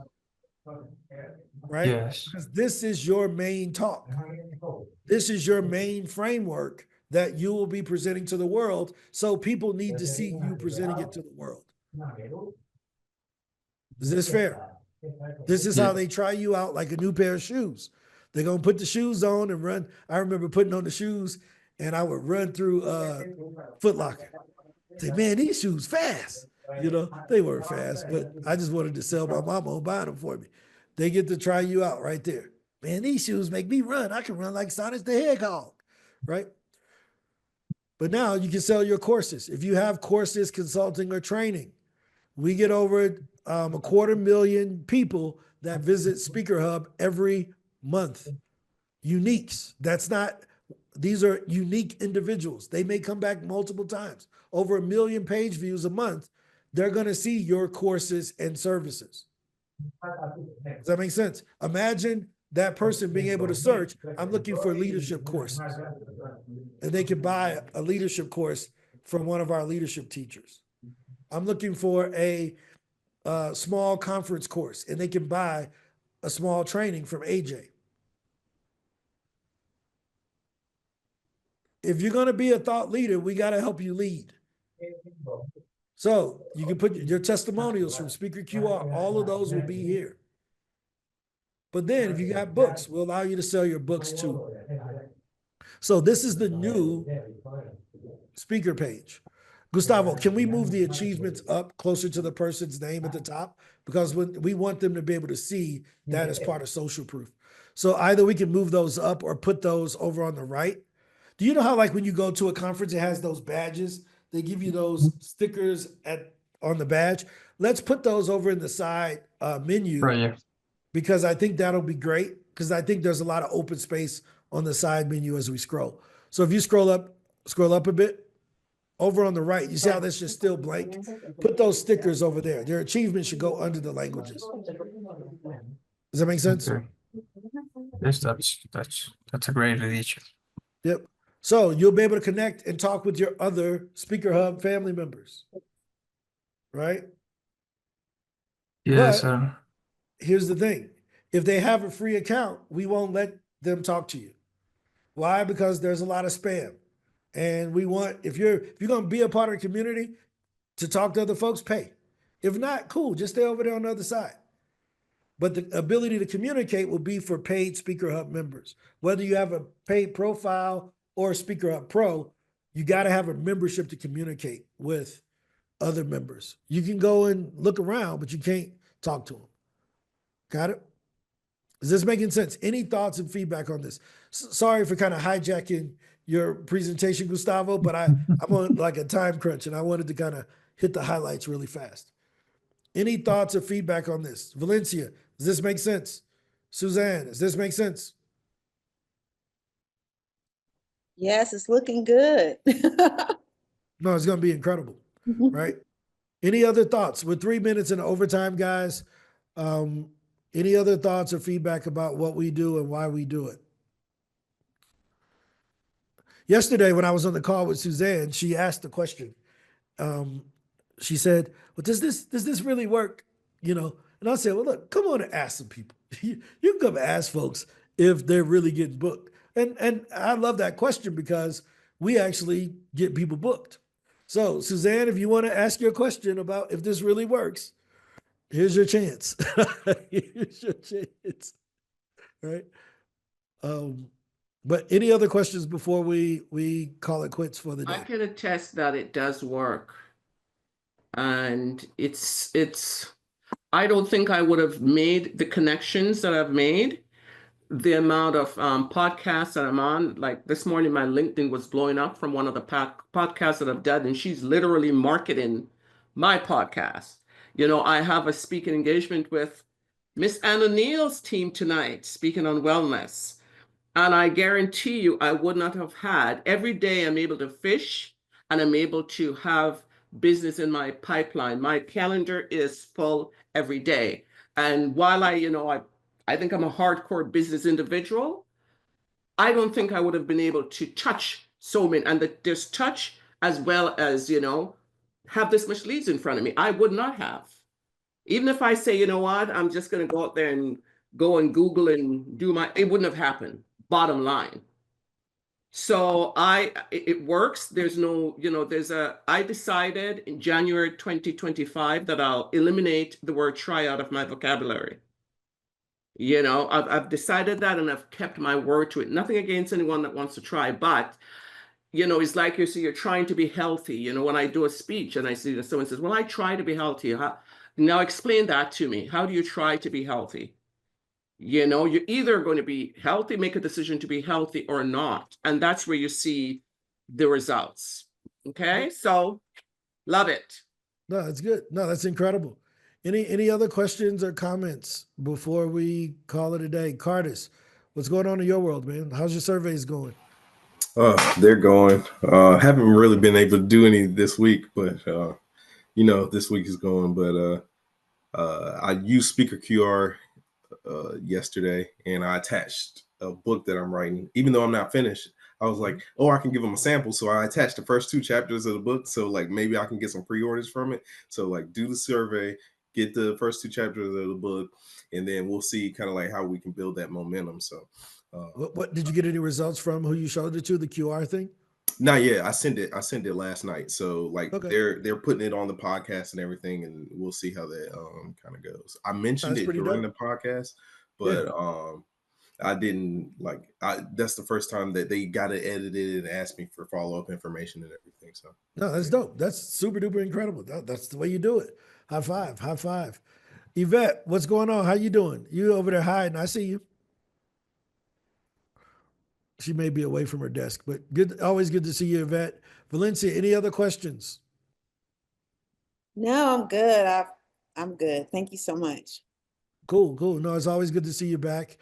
right? Yes. Because this is your main talk. This is your main framework that you will be presenting to the world. So people need to see you presenting it to the world. Is this fair? This is how they try you out like a new pair of shoes. They're going to put the shoes on and run. I remember putting on the shoes and I would run through Foot Locker. Say, man, these shoes fast. You know, they weren't fast, but I just wanted to sell my mama on buying them for me. They get to try you out right there. Man, these shoes make me run. I can run like Sonic the Hedgehog, right? But now you can sell your courses. If you have courses, consulting, or training, we get over 250,000 people that visit SpeakerHub every month. Uniques. These are unique individuals. They may come back multiple times. Over 1 million page views a month. They're going to see your courses and services. Does that make sense? Imagine that person being able to search, I'm looking for leadership courses. And they can buy a leadership course from one of our leadership teachers. I'm looking for a small conference course, and they can buy a small training from AJ. If you're going to be a thought leader, we got to help you lead. So you can put your testimonials from Speaker QR. All of those will be here. But then if you got books, we'll allow you to sell your books too. So this is the new speaker page. Gustavo, can we move the achievements up closer to the person's name at the top? Because we want them to be able to see that as part of social proof. So either we can move those up or put those over on the right. Do you know how like when you go to a conference, it has those badges? They give you those stickers on the badge. Let's put those over in the side menu. Right, yeah. Because I think that'll be great because I think there's a lot of open space on the side menu as we scroll. So if you scroll up a bit, over on the right, you see how that's just still blank? Put those stickers over there. Their achievements should go under the languages. Does that make sense? Okay. Yes, that's a great addition. Yep. So you'll be able to connect and talk with your other SpeakerHub family members, right? Yes, But here's the thing. If they have a free account, we won't let them talk to you. Why? Because there's a lot of spam. And we want, if you're going to be a part of the community to talk to other folks, pay. If not, cool, just stay over there on the other side. But the ability to communicate will be for paid SpeakerHub members. Whether you have a paid profile or SpeakerHub Pro, you got to have a membership to communicate with other members. You can go and look around, but you can't talk to them. Got it? Is this making sense? Any thoughts and feedback on this? Sorry for kind of hijacking your presentation, Gustavo, but I'm on like a time crunch and I wanted to kind of hit the highlights really fast. Any thoughts or feedback on this? Valencia, does this make sense? Suzanne, does this make sense? Yes, it's looking good. No, it's going to be incredible, right? Any other thoughts? We're 3 minutes in overtime, guys. Any other thoughts or feedback about what we do and why we do it? Yesterday, when I was on the call with Suzanne, she asked the question. She said, "Well, does this really work?" You know, and I said, "Well, look, come on and ask some people. You can come and ask folks if they're really getting booked." And I love that question because we actually get people booked. So, Suzanne, if you want to ask your question about if this really works, here's your chance. Here's your chance, right? But any other questions before we call it quits for the day? I can attest that it does work. And it's I don't think I would have made the connections that I've made, the amount of podcasts that I'm on. Like this morning, my LinkedIn was blowing up from one of the podcasts that I've done, and she's literally marketing my podcast. You know, I have a speaking engagement with Miss Anna Neal's team tonight, speaking on wellness. And I guarantee you, I would not have had. Every day I'm able to fish and I'm able to have business in my pipeline. My calendar is full every day. And while I think I'm a hardcore business individual, I don't think I would have been able to touch so many, and there's touch as well as, have this much leads in front of me. I would not have. Even if I say, you know what, I'm just going to go out there and go and Google and it wouldn't have happened, bottom line. So it works. There's no, I decided in January 2025 that I'll eliminate the word try out of my vocabulary. I've decided that and I've kept my word to it. Nothing against anyone that wants to try, but it's like you're trying to be healthy. When I do a speech and I see that someone says, well, I try to be healthy. Now explain that to me. How do you try to be healthy? You're either going to be healthy, make a decision to be healthy or not. And that's where you see the results. Okay. So love it. No, that's good. No, that's incredible. Any other questions or comments before we call it a day? Cardis, what's going on in your world, man? How's your surveys going? They're going. Haven't really been able to do any this week, but this week is going. But I used Speaker QR yesterday, and I attached a book that I'm writing. Even though I'm not finished, I was like, oh, I can give them a sample. So I attached the first 2 chapters of the book. So like maybe I can get some pre-orders from it. So like do the survey, get the first 2 chapters of the book, and then we'll see kind of like how we can build that momentum. So what did you get any results from who you showed it to, the QR thing? Not yet. I sent it last night. So like Okay. they're putting it on the podcast and everything, and we'll see how that kind of goes. I mentioned That's it during dope. the podcast, but Yeah. I didn't that's the first time that they got it edited and asked me for follow-up information and everything. So No, that's dope. That's super duper incredible. That's the way you do it. High five. High five. Yvette, what's going on? How you doing? You over there hiding. I see you. She may be away from her desk, but good. Always good to see you, Yvette. Valencia, any other questions? No, I'm good. I'm good. Thank you so much. Cool. No, it's always good to see you back.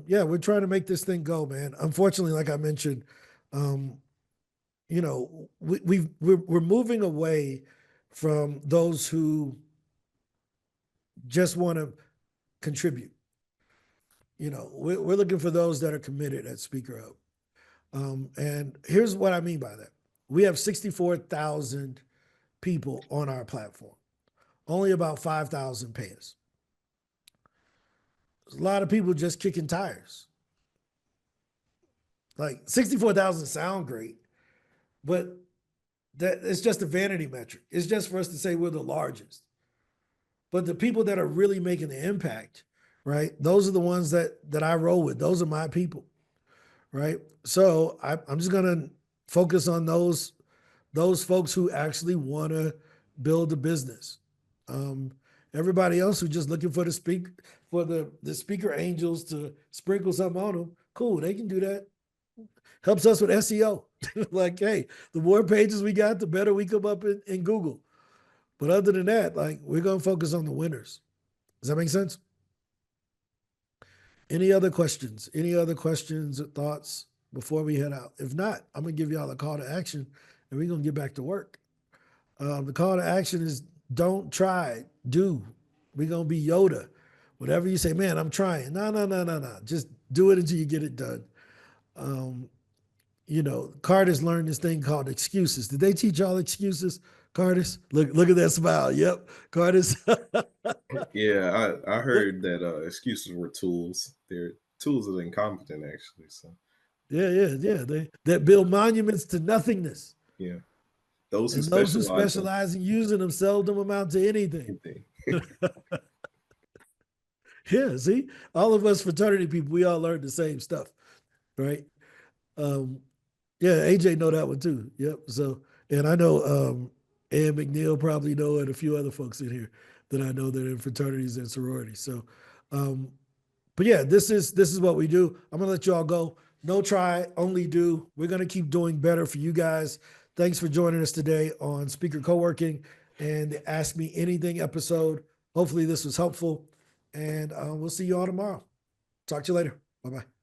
Yeah, we're trying to make this thing go, man. Unfortunately, like I mentioned, you know, we're moving away from those who just want to contribute. You know, we're looking for those that are committed at SpeakerHub. And here's what I mean by that. We have 64,000 people on our platform. Only about 5,000 pay us. There's a lot of people just kicking tires. Like 64,000 sound great, but that it's just a vanity metric. It's just for us to say we're the largest. But the people that are really making the impact, right? Those are the ones that I roll with. Those are my people, right? So I'm just gonna focus on those folks who actually want to build a business. Everybody else who's just looking for the speaker angels to sprinkle something on them, cool, they can do that. Helps us with SEO. Like, hey, the more pages we got, the better we come up in Google. But other than that, like, we're gonna focus on the winners. Does that make sense? Any other questions? Any other questions or thoughts before we head out? If not, I'm gonna give y'all a call to action and we're gonna get back to work. The call to action is don't try, do. We're gonna be Yoda. Whatever you say, man, I'm trying. No. Just do it until you get it done. You know, Cardis learned this thing called excuses. Did they teach y'all excuses, Cardis? Look at that smile. Yep, Cardis. Yeah, I heard that excuses were tools. They're tools of the incompetent, actually. So Yeah. That build monuments to nothingness. yeah, those who And those who specialize in specialize in using them seldom amount to anything. Yeah, see, all of us fraternity people, we all learned the same stuff, right? Yeah, AJ know that one too. Yep. So, and I know Ann McNeil probably know, and a few other folks in here that I know that are in fraternities and sororities. So, but yeah, this is what we do. I'm gonna let you all go. No try, only do. We're gonna keep doing better for you guys. Thanks for joining us today on Speaker Co-working and the Ask Me Anything episode. Hopefully this was helpful, and we'll see you all tomorrow. Talk to you later. Bye-bye.